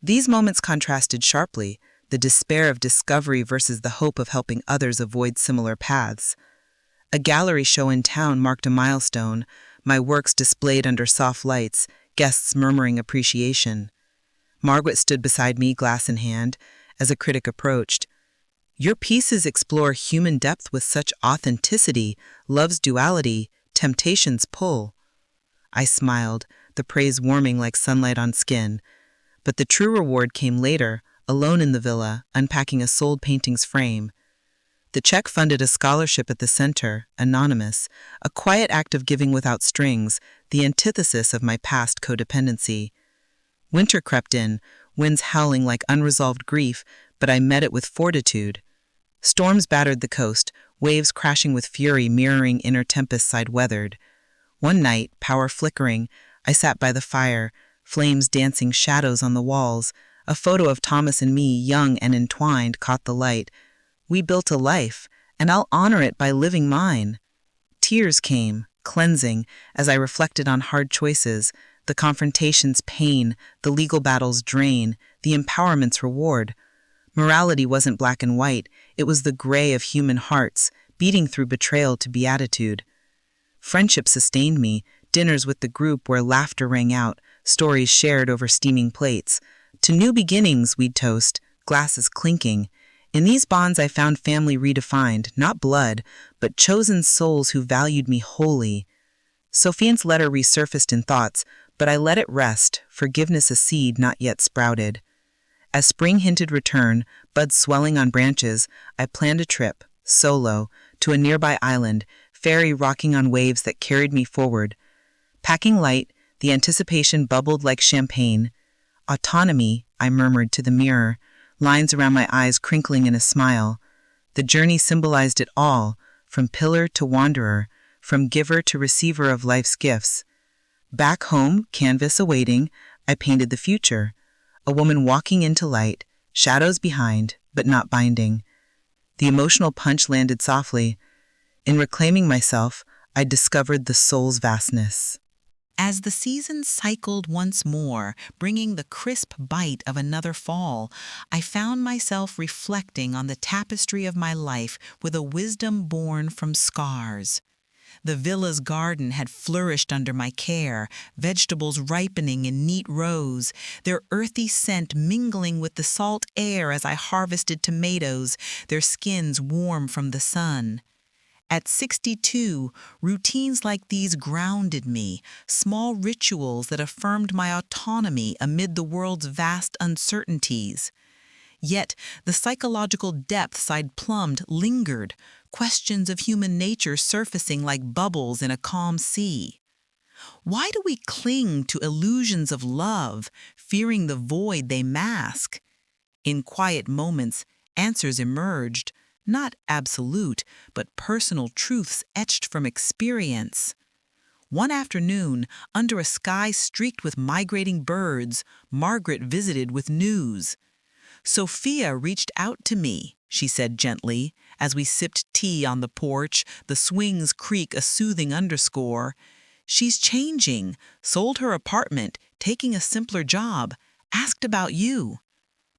These moments contrasted sharply, the despair of discovery versus the hope of helping others avoid similar paths. A gallery show in town marked a milestone, my works displayed under soft lights, guests murmuring appreciation. Margaret stood beside me, glass in hand, as a critic approached. "Your pieces explore human depth with such authenticity, love's duality, temptation's pull." I smiled, the praise warming like sunlight on skin. But the true reward came later, alone in the villa, unpacking a sold painting's frame. The check funded a scholarship at the center, anonymous, a quiet act of giving without strings, the antithesis of my past codependency. Winter crept in, winds howling like unresolved grief, but I met it with fortitude. Storms battered the coast, waves crashing with fury mirroring inner tempests I'd weathered. One night, power flickering, I sat by the fire, flames dancing shadows on the walls. A photo of Thomas and me, young and entwined, caught the light. We built a life, and I'll honor it by living mine. Tears came, cleansing, as I reflected on hard choices, the confrontation's pain, the legal battle's drain, the empowerment's reward. Morality wasn't black and white, it was the gray of human hearts, beating through betrayal to beatitude. Friendship sustained me, dinners with the group where laughter rang out, stories shared over steaming plates. To new beginnings we'd toast, glasses clinking. In these bonds I found family redefined, not blood, but chosen souls who valued me wholly. Sophia's letter resurfaced in thoughts, but I let it rest, forgiveness a seed not yet sprouted. As spring hinted return, buds swelling on branches, I planned a trip, solo, to a nearby island, ferry rocking on waves that carried me forward. Packing light, the anticipation bubbled like champagne. Autonomy, I murmured to the mirror, lines around my eyes crinkling in a smile. The journey symbolized it all, from pillar to wanderer, from giver to receiver of life's gifts. Back home, canvas awaiting, I painted the future. A woman walking into light, shadows behind, but not binding. The emotional punch landed softly. In reclaiming myself, I discovered the soul's vastness. As the season cycled once more, bringing the crisp bite of another fall, I found myself reflecting on the tapestry of my life with a wisdom born from scars. The villa's garden had flourished under my care, vegetables ripening in neat rows, their earthy scent mingling with the salt air as I harvested tomatoes, their skins warm from the sun. At 62, routines like these grounded me, small rituals that affirmed my autonomy amid the world's vast uncertainties. Yet the psychological depths I'd plumbed lingered, questions of human nature surfacing like bubbles in a calm sea. Why do we cling to illusions of love, fearing the void they mask? In quiet moments, answers emerged, not absolute, but personal truths etched from experience. One afternoon, under a sky streaked with migrating birds, Margaret visited with news. "Sophia reached out to me," she said gently, as we sipped tea on the porch, the swings creak a soothing underscore. "She's changing, sold her apartment, taking a simpler job, asked about you."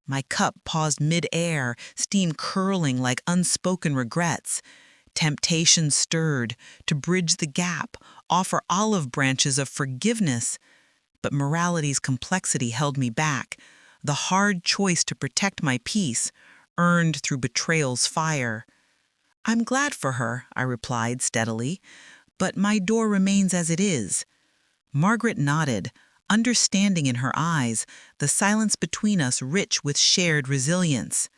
My cup paused mid-air, steam curling like unspoken regrets. Temptation stirred to bridge the gap, offer olive branches of forgiveness. But morality's complexity held me back, the hard choice to protect my peace, earned through betrayal's fire. "I'm glad for her," I replied steadily, "but my door remains as it is." Margaret nodded, understanding in her eyes, the silence between us rich with shared resilience.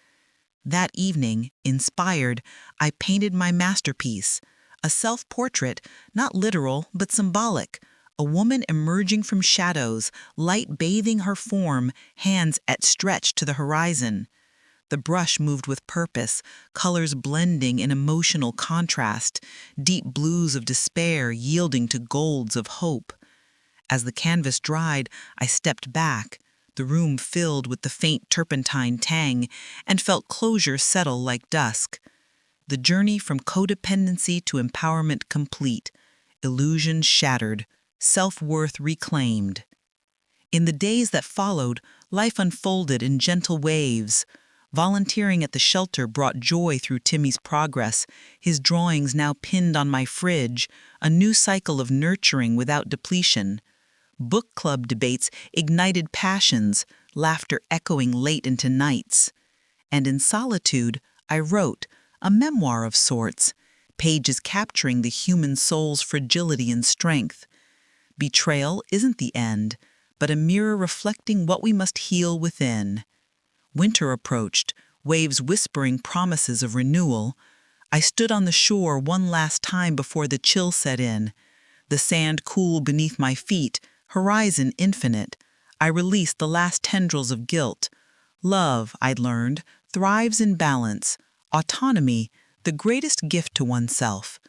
That evening, inspired, I painted my masterpiece, a self-portrait, not literal but symbolic, a woman emerging from shadows, light bathing her form, hands outstretched to the horizon. The brush moved with purpose, colors blending in emotional contrast, deep blues of despair yielding to golds of hope. As the canvas dried, I stepped back, the room filled with the faint turpentine tang, and felt closure settle like dusk. The journey from codependency to empowerment complete, illusions shattered, self-worth reclaimed. In the days that followed, life unfolded in gentle waves. Volunteering at the shelter brought joy through Timmy's progress, his drawings now pinned on my fridge, a new cycle of nurturing without depletion. Book club debates ignited passions, laughter echoing late into nights. And in solitude, I wrote, a memoir of sorts, pages capturing the human soul's fragility and strength. Betrayal isn't the end, but a mirror reflecting what we must heal within. Winter approached, waves whispering promises of renewal. I stood on the shore one last time before the chill set in. The sand cool beneath my feet, horizon infinite. I released the last tendrils of guilt. Love, I'd learned, thrives in balance. Autonomy, the greatest gift to oneself.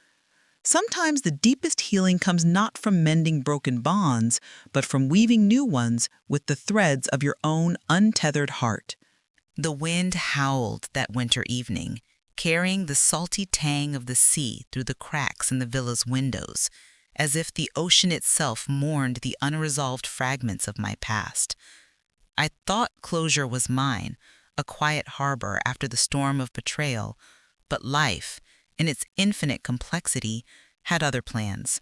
Sometimes the deepest healing comes not from mending broken bonds, but from weaving new ones with the threads of your own untethered heart. The wind howled that winter evening, carrying the salty tang of the sea through the cracks in the villa's windows, as if the ocean itself mourned the unresolved fragments of my past. I thought closure was mine, a quiet harbor after the storm of betrayal, but life, in its infinite complexity, had other plans.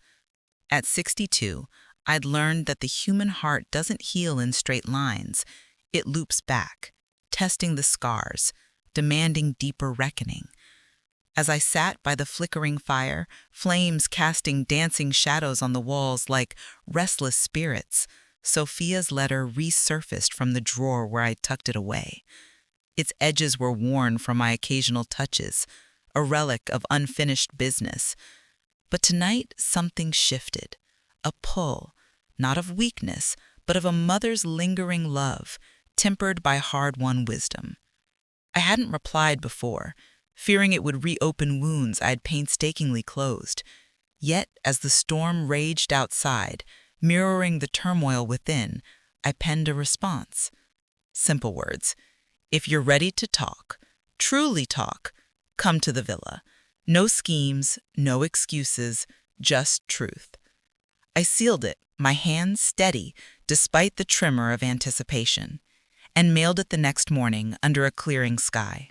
At 62, I'd learned that the human heart doesn't heal in straight lines. It loops back, testing the scars, demanding deeper reckoning. As I sat by the flickering fire, flames casting dancing shadows on the walls like restless spirits, Sophia's letter resurfaced from the drawer where I tucked it away. Its edges were worn from my occasional touches, a relic of unfinished business. But tonight something shifted, a pull, not of weakness, but of a mother's lingering love, tempered by hard-won wisdom. I hadn't replied before, fearing it would reopen wounds I had painstakingly closed. Yet, as the storm raged outside, mirroring the turmoil within, I penned a response. Simple words. If you're ready to talk, truly talk, come to the villa. No schemes, no excuses, just truth. I sealed it, my hands steady, despite the tremor of anticipation, and mailed it the next morning under a clearing sky.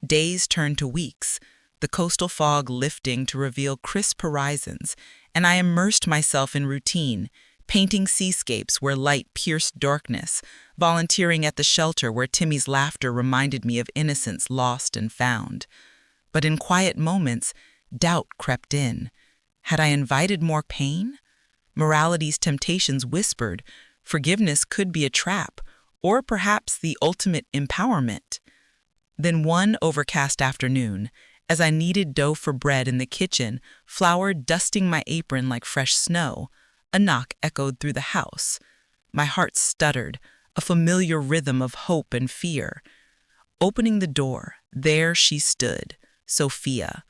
Days turned to weeks, the coastal fog lifting to reveal crisp horizons, and I immersed myself in routine, painting seascapes where light pierced darkness, volunteering at the shelter where Timmy's laughter reminded me of innocence lost and found. But in quiet moments, doubt crept in. Had I invited more pain? Morality's temptations whispered, forgiveness could be a trap, or perhaps the ultimate empowerment. Then one overcast afternoon, as I kneaded dough for bread in the kitchen, flour dusting my apron like fresh snow, a knock echoed through the house. My heart stuttered, a familiar rhythm of hope and fear. Opening the door, there she stood, Sophia,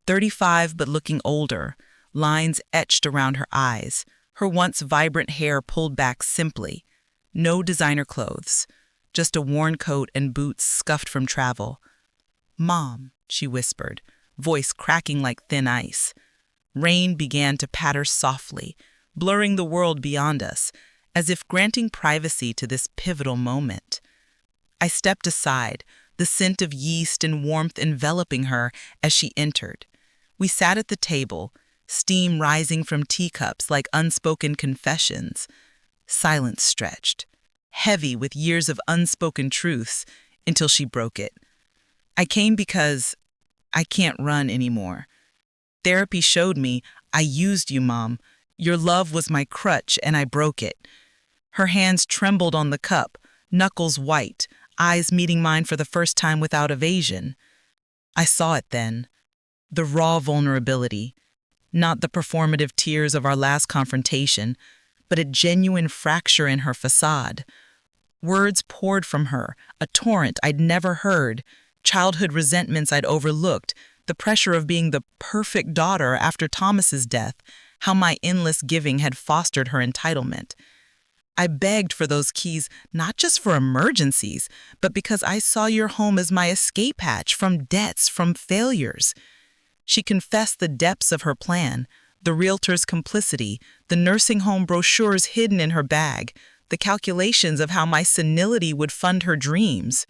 35 but looking older, lines etched around her eyes, her once vibrant hair pulled back simply. No designer clothes, just a worn coat and boots scuffed from travel. "Mom," she whispered, voice cracking like thin ice. Rain began to patter softly, blurring the world beyond us, as if granting privacy to this pivotal moment. I stepped aside, the scent of yeast and warmth enveloping her as she entered. We sat at the table, steam rising from teacups like unspoken confessions. Silence stretched, heavy with years of unspoken truths, until she broke it. "I came because I can't run anymore. Therapy showed me I used you, Mom. Your love was my crutch, and I broke it." Her hands trembled on the cup, knuckles white, eyes meeting mine for the first time without evasion. I saw it then. The raw vulnerability. Not the performative tears of our last confrontation, but a genuine fracture in her facade. Words poured from her, a torrent I'd never heard, childhood resentments I'd overlooked, the pressure of being the perfect daughter after Thomas's death, how my endless giving had fostered her entitlement. I begged for those keys, not just for emergencies, but because I saw your home as my escape hatch from debts, from failures. She confessed the depths of her plan, the realtor's complicity, the nursing home brochures hidden in her bag, the calculations of how my senility would fund her dreams.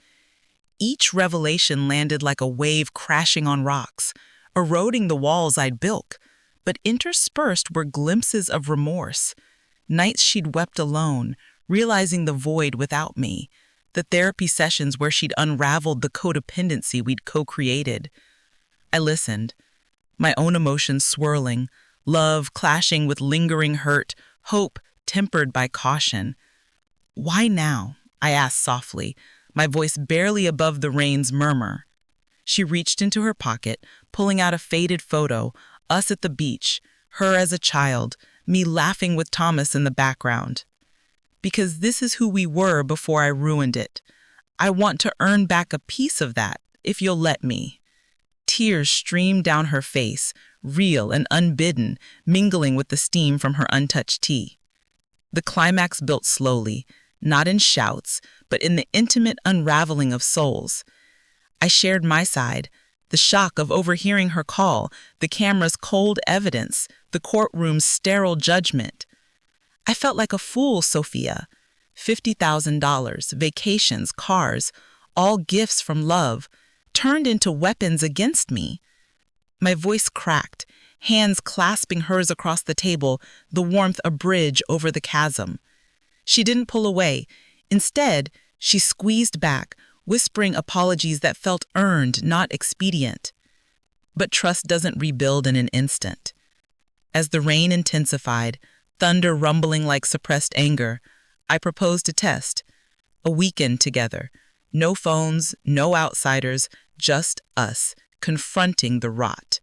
Each revelation landed like a wave crashing on rocks, eroding the walls I'd built, but interspersed were glimpses of remorse. Nights she'd wept alone, realizing the void without me, the therapy sessions where she'd unraveled the codependency we'd co-created. I listened, my own emotions swirling, love clashing with lingering hurt, hope tempered by caution. "Why now?" I asked softly, my voice barely above the rain's murmur. She reached into her pocket, pulling out a faded photo, us at the beach, her as a child, me laughing with Thomas in the background. because this is who we were before I ruined it. I want to earn back a piece of that, if you'll let me." Tears streamed down her face, real and unbidden, mingling with the steam from her untouched tea. The climax built slowly, not in shouts, but in the intimate unraveling of souls. I shared my side, the shock of overhearing her call, the camera's cold evidence, the courtroom's sterile judgment. I felt like a fool, Sophia. $50,000, vacations, cars, all gifts from love, turned into weapons against me. My voice cracked, hands clasping hers across the table, the warmth a bridge over the chasm. She didn't pull away. Instead, she squeezed back, whispering apologies that felt earned, not expedient. But trust doesn't rebuild in an instant. As the rain intensified, thunder rumbling like suppressed anger, I proposed a test. A weekend together. No phones, no outsiders, just us, confronting the rot.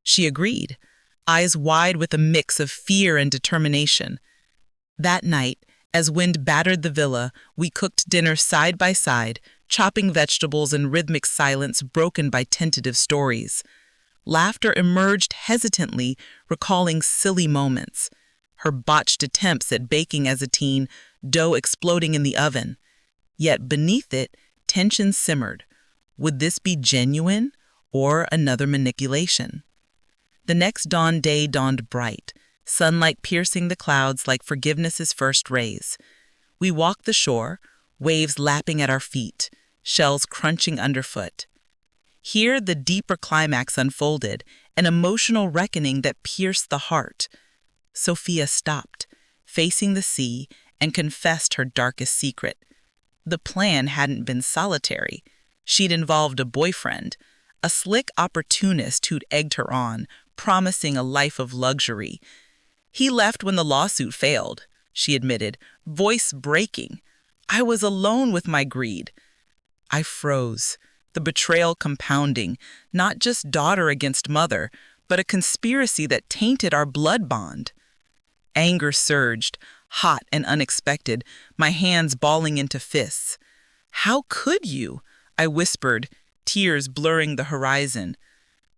She agreed, eyes wide with a mix of fear and determination. That night, as wind battered the villa, we cooked dinner side by side, chopping vegetables in rhythmic silence broken by tentative stories. Laughter emerged hesitantly, recalling silly moments. Her botched attempts at baking as a teen, dough exploding in the oven. Yet beneath it, tension simmered. Would this be genuine or another manipulation? The next dawn day dawned bright, sunlight piercing the clouds like forgiveness's first rays. We walked the shore, waves lapping at our feet, shells crunching underfoot. Here the deeper climax unfolded, an emotional reckoning that pierced the heart. Sophia stopped, facing the sea, and confessed her darkest secret. The plan hadn't been solitary. She'd involved a boyfriend, a slick opportunist who'd egged her on, promising a life of luxury. He left when the lawsuit failed, she admitted, voice breaking. I was alone with my greed. I froze, the betrayal compounding, not just daughter against mother, but a conspiracy that tainted our blood bond. Anger surged, hot and unexpected, my hands balling into fists. "How could you?" I whispered, tears blurring the horizon.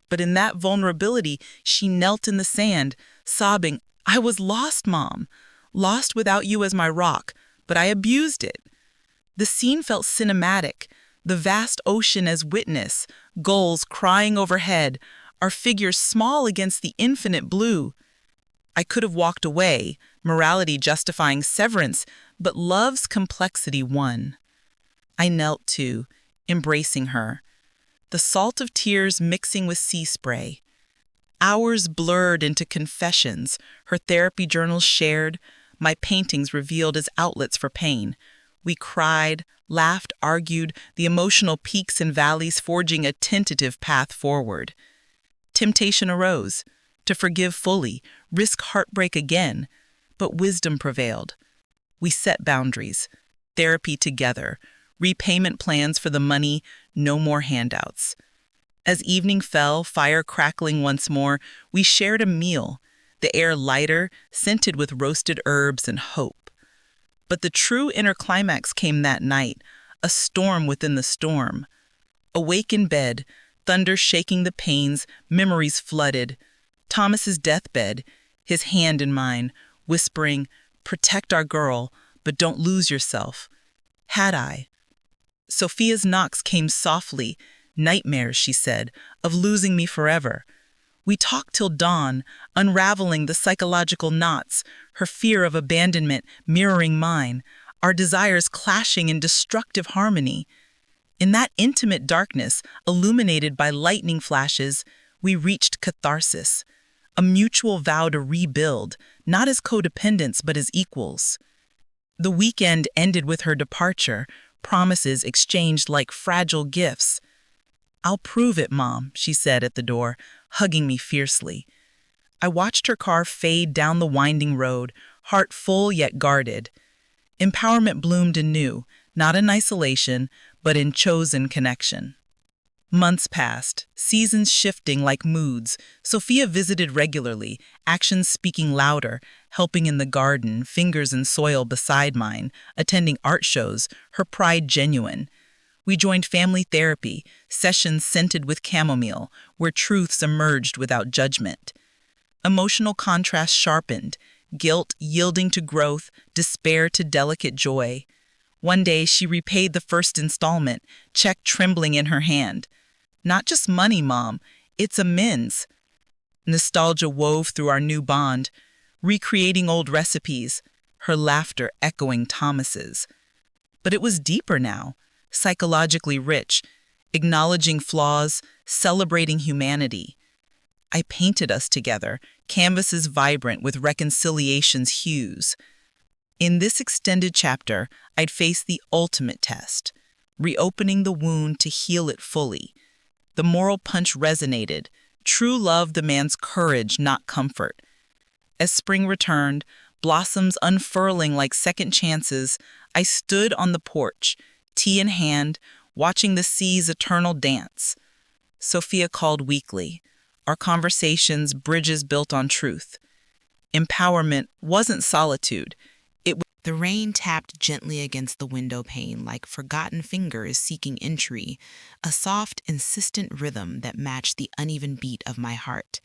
But in that vulnerability, she knelt in the sand, sobbing, "I was lost, Mom. Lost without you as my rock, but I abused it." The scene felt cinematic, the vast ocean as witness, gulls crying overhead, our figures small against the infinite blue. I could have walked away, morality justifying severance, but love's complexity won. I knelt too, embracing her, the salt of tears mixing with sea spray. Hours blurred into confessions, her therapy journals shared, my paintings revealed as outlets for pain. We cried, laughed, argued, the emotional peaks and valleys forging a tentative path forward. Temptation arose, to forgive fully, risk heartbreak again, but wisdom prevailed. We set boundaries, therapy together, repayment plans for the money, no more handouts. As evening fell, fire crackling once more, we shared a meal, the air lighter, scented with roasted herbs and hope. But the true inner climax came that night, a storm within the storm. Awake in bed, thunder shaking the panes, memories flooded. Thomas's deathbed, his hand in mine, whispering, "Protect our girl, but don't lose yourself." Had I? Sophia's knocks came softly, nightmares, she said, of losing me forever. We talked till dawn, unraveling the psychological knots, her fear of abandonment mirroring mine, our desires clashing in destructive harmony. In that intimate darkness, illuminated by lightning flashes, we reached catharsis, a mutual vow to rebuild, not as codependents but as equals. The weekend ended with her departure, promises exchanged like fragile gifts. "I'll prove it, Mom," she said at the door, hugging me fiercely. I watched her car fade down the winding road, heart full yet guarded. Empowerment bloomed anew, not in isolation, but in chosen connection. Months passed, seasons shifting like moods. Sophia visited regularly, actions speaking louder, helping in the garden, fingers in soil beside mine, attending art shows, her pride genuine. We joined family therapy, sessions scented with chamomile, where truths emerged without judgment. Emotional contrast sharpened, guilt yielding to growth, despair to delicate joy. One day she repaid the first installment, check trembling in her hand. Not just money, Mom, it's amends. Nostalgia wove through our new bond, recreating old recipes, her laughter echoing Thomas's. But it was deeper now, psychologically rich, acknowledging flaws, celebrating humanity. I painted us together, canvases vibrant with reconciliation's hues. In this extended chapter, I'd face the ultimate test, reopening the wound to heal it fully. The moral punch resonated. True love demands courage, not comfort. As spring returned, blossoms unfurling like second chances, I stood on the porch, tea in hand, watching the sea's eternal dance. Sophia called weekly. Our conversations, bridges built on truth. Empowerment wasn't solitude. The rain tapped gently against the window pane like forgotten fingers seeking entry, a soft, insistent rhythm that matched the uneven beat of my heart.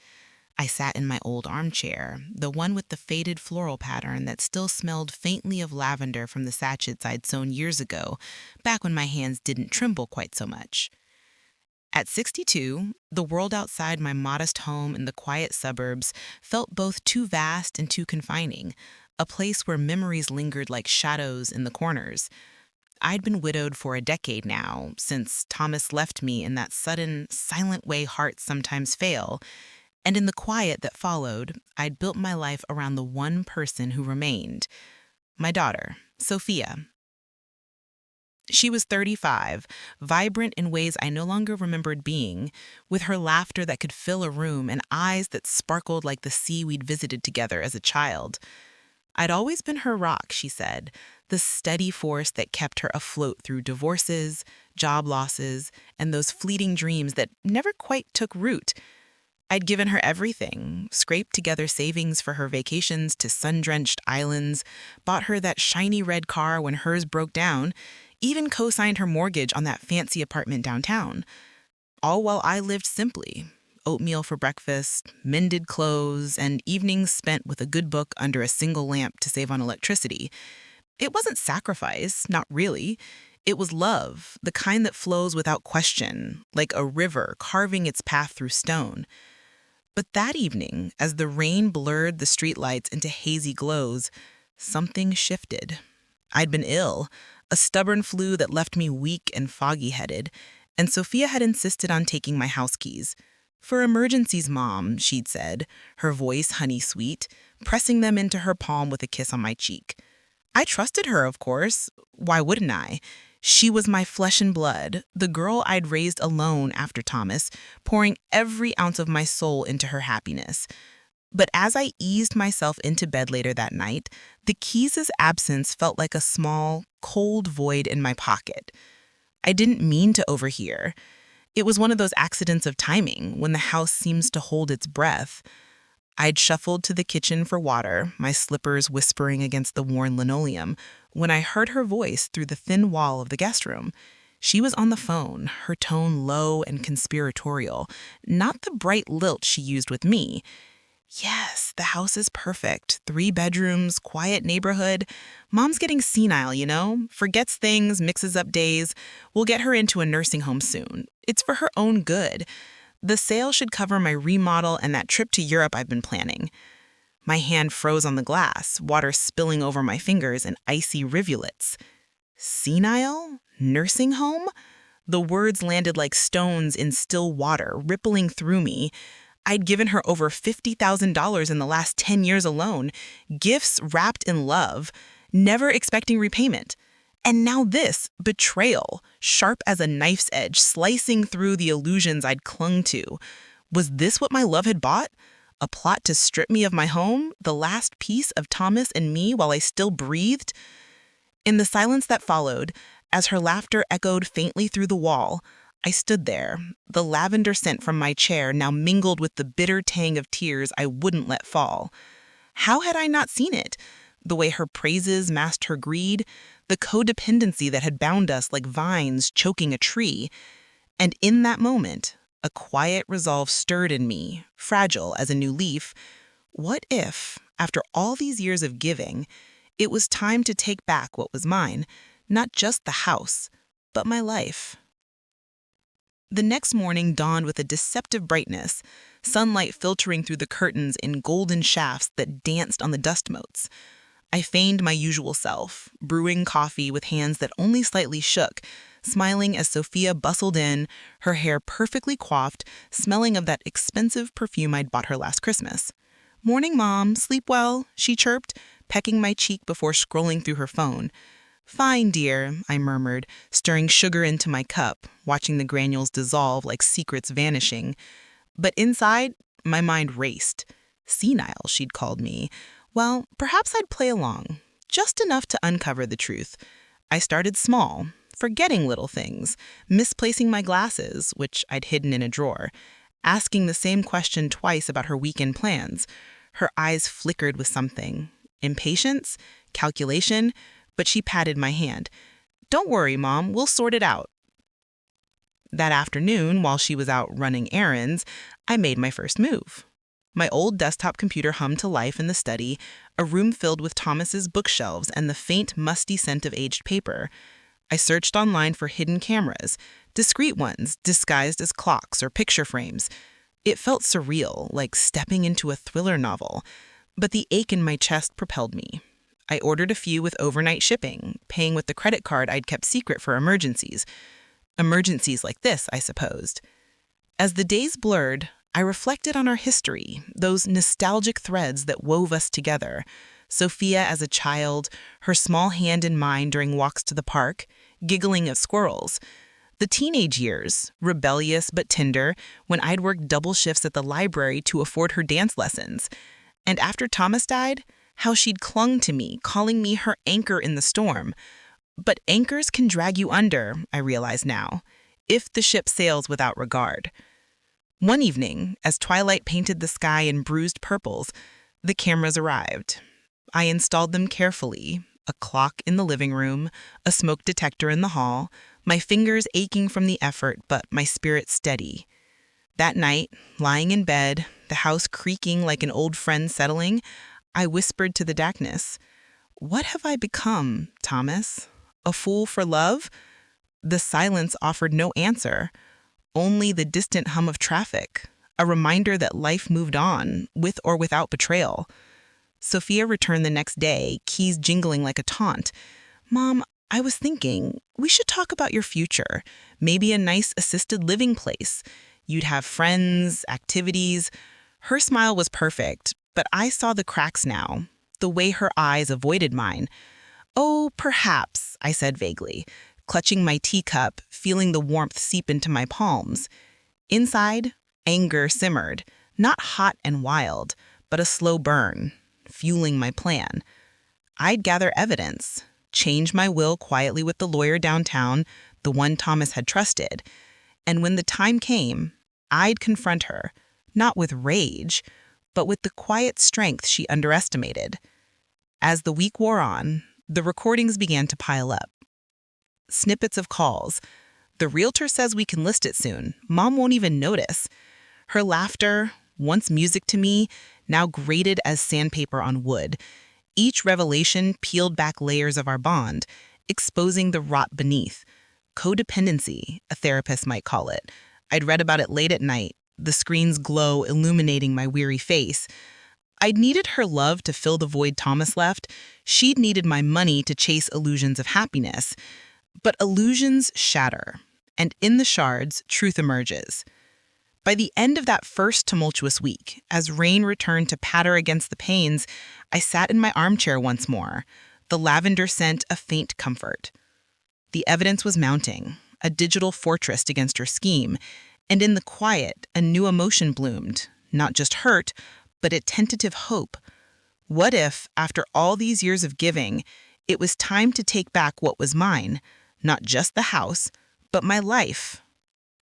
I sat in my old armchair, the one with the faded floral pattern that still smelled faintly of lavender from the sachets I'd sewn years ago, back when my hands didn't tremble quite so much. At 62, the world outside my modest home in the quiet suburbs felt both too vast and too confining, a place where memories lingered like shadows in the corners. I'd been widowed for a decade now, since Thomas left me in that sudden, silent way hearts sometimes fail, and in the quiet that followed, I'd built my life around the one person who remained, my daughter, Sophia. She was 35, vibrant in ways I no longer remembered being, with her laughter that could fill a room and eyes that sparkled like the sea we'd visited together as a child. I'd always been her rock, she said, the steady force that kept her afloat through divorces, job losses, and those fleeting dreams that never quite took root. I'd given her everything, scraped together savings for her vacations to sun-drenched islands, bought her that shiny red car when hers broke down, even co-signed her mortgage on that fancy apartment downtown. All while I lived simply. Oatmeal for breakfast, mended clothes, and evenings spent with a good book under a single lamp to save on electricity. It wasn't sacrifice, not really. It was love, the kind that flows without question, like a river carving its path through stone. But that evening, as the rain blurred the streetlights into hazy glows, something shifted. I'd been ill, a stubborn flu that left me weak and foggy-headed, and Sophia had insisted on taking my house keys. "For emergencies, Mom," she'd said, her voice honey-sweet, pressing them into her palm with a kiss on my cheek. I trusted her, of course. Why wouldn't I? She was my flesh and blood, the girl I'd raised alone after Thomas, pouring every ounce of my soul into her happiness. But as I eased myself into bed later that night, the keys' absence felt like a small, cold void in my pocket. I didn't mean to overhear. It was one of those accidents of timing, when the house seems to hold its breath. I'd shuffled to the kitchen for water, my slippers whispering against the worn linoleum, when I heard her voice through the thin wall of the guest room. She was on the phone, her tone low and conspiratorial, not the bright lilt she used with me. Yes, the house is perfect. 3 bedrooms, quiet neighborhood. Mom's getting senile, forgets things, mixes up days. We'll get her into a nursing home soon. It's for her own good. The sale should cover my remodel and that trip to Europe I've been planning. My hand froze on the glass, water spilling over my fingers in icy rivulets. Senile? Nursing home? The words landed like stones in still water, rippling through me. I'd given her over $50,000 in the last 10 years alone, gifts wrapped in love, never expecting repayment. And now this, betrayal, sharp as a knife's edge, slicing through the illusions I'd clung to. Was this what my love had bought? A plot to strip me of my home, the last piece of Thomas and me while I still breathed? In the silence that followed, as her laughter echoed faintly through the wall, I stood there, the lavender scent from my chair now mingled with the bitter tang of tears I wouldn't let fall. How had I not seen it? The way her praises masked her greed, the codependency that had bound us like vines choking a tree. And in that moment, a quiet resolve stirred in me, fragile as a new leaf. What if, after all these years of giving, it was time to take back what was mine, not just the house, but my life? The next morning dawned with a deceptive brightness, sunlight filtering through the curtains in golden shafts that danced on the dust motes. I feigned my usual self, brewing coffee with hands that only slightly shook, smiling as Sophia bustled in, her hair perfectly coiffed, smelling of that expensive perfume I'd bought her last Christmas. "Morning, Mom. Sleep well?" she chirped, pecking my cheek before scrolling through her phone. "Fine, dear," I murmured, stirring sugar into my cup, watching the granules dissolve like secrets vanishing. But inside, my mind raced. Senile, she'd called me. Well, perhaps I'd play along, just enough to uncover the truth. I started small, forgetting little things, misplacing my glasses, which I'd hidden in a drawer, asking the same question twice about her weekend plans. Her eyes flickered with something. Impatience? Calculation? But she patted my hand. "Don't worry, Mom, we'll sort it out." That afternoon, while she was out running errands, I made my first move. My old desktop computer hummed to life in the study, a room filled with Thomas's bookshelves and the faint, musty scent of aged paper. I searched online for hidden cameras, discreet ones disguised as clocks or picture frames. It felt surreal, like stepping into a thriller novel, but the ache in my chest propelled me. I ordered a few with overnight shipping, paying with the credit card I'd kept secret for emergencies. Emergencies like this, I supposed. As the days blurred, I reflected on our history, those nostalgic threads that wove us together. Sophia as a child, her small hand in mine during walks to the park, giggling at squirrels. The teenage years, rebellious but tender, when I'd worked double shifts at the library to afford her dance lessons. And after Thomas died, how she'd clung to me, calling me her anchor in the storm. But anchors can drag you under, I realize now, if the ship sails without regard. One evening, as twilight painted the sky in bruised purples, the cameras arrived. I installed them carefully, a clock in the living room, a smoke detector in the hall, my fingers aching from the effort, but my spirit steady. That night, lying in bed, the house creaking like an old friend settling, I whispered to the darkness, "What have I become, Thomas? A fool for love?" The silence offered no answer, only the distant hum of traffic, a reminder that life moved on, with or without betrayal. Sophia returned the next day, keys jingling like a taunt. "Mom, I was thinking, we should talk about your future. Maybe a nice assisted living place. You'd have friends, activities." Her smile was perfect, but I saw the cracks now, the way her eyes avoided mine. "Oh, perhaps," I said vaguely, clutching my teacup, feeling the warmth seep into my palms. Inside, anger simmered, not hot and wild, but a slow burn, fueling my plan. I'd gather evidence, change my will quietly with the lawyer downtown, the one Thomas had trusted. And when the time came, I'd confront her, not with rage, but with the quiet strength she underestimated. As the week wore on, the recordings began to pile up. Snippets of calls. "The realtor says we can list it soon. Mom won't even notice." Her laughter, once music to me, now grated as sandpaper on wood. Each revelation peeled back layers of our bond, exposing the rot beneath. Codependency, a therapist might call it. I'd read about it late at night, the screen's glow illuminating my weary face. I'd needed her love to fill the void Thomas left. She'd needed my money to chase illusions of happiness. But illusions shatter, and in the shards, truth emerges. By the end of that first tumultuous week, as rain returned to patter against the panes, I sat in my armchair once more, the lavender scent a faint comfort. The evidence was mounting, a digital fortress against her scheme, and in the quiet, a new emotion bloomed, not just hurt, but a tentative hope. What if, after all these years of giving, it was time to take back what was mine, not just the house, but my life,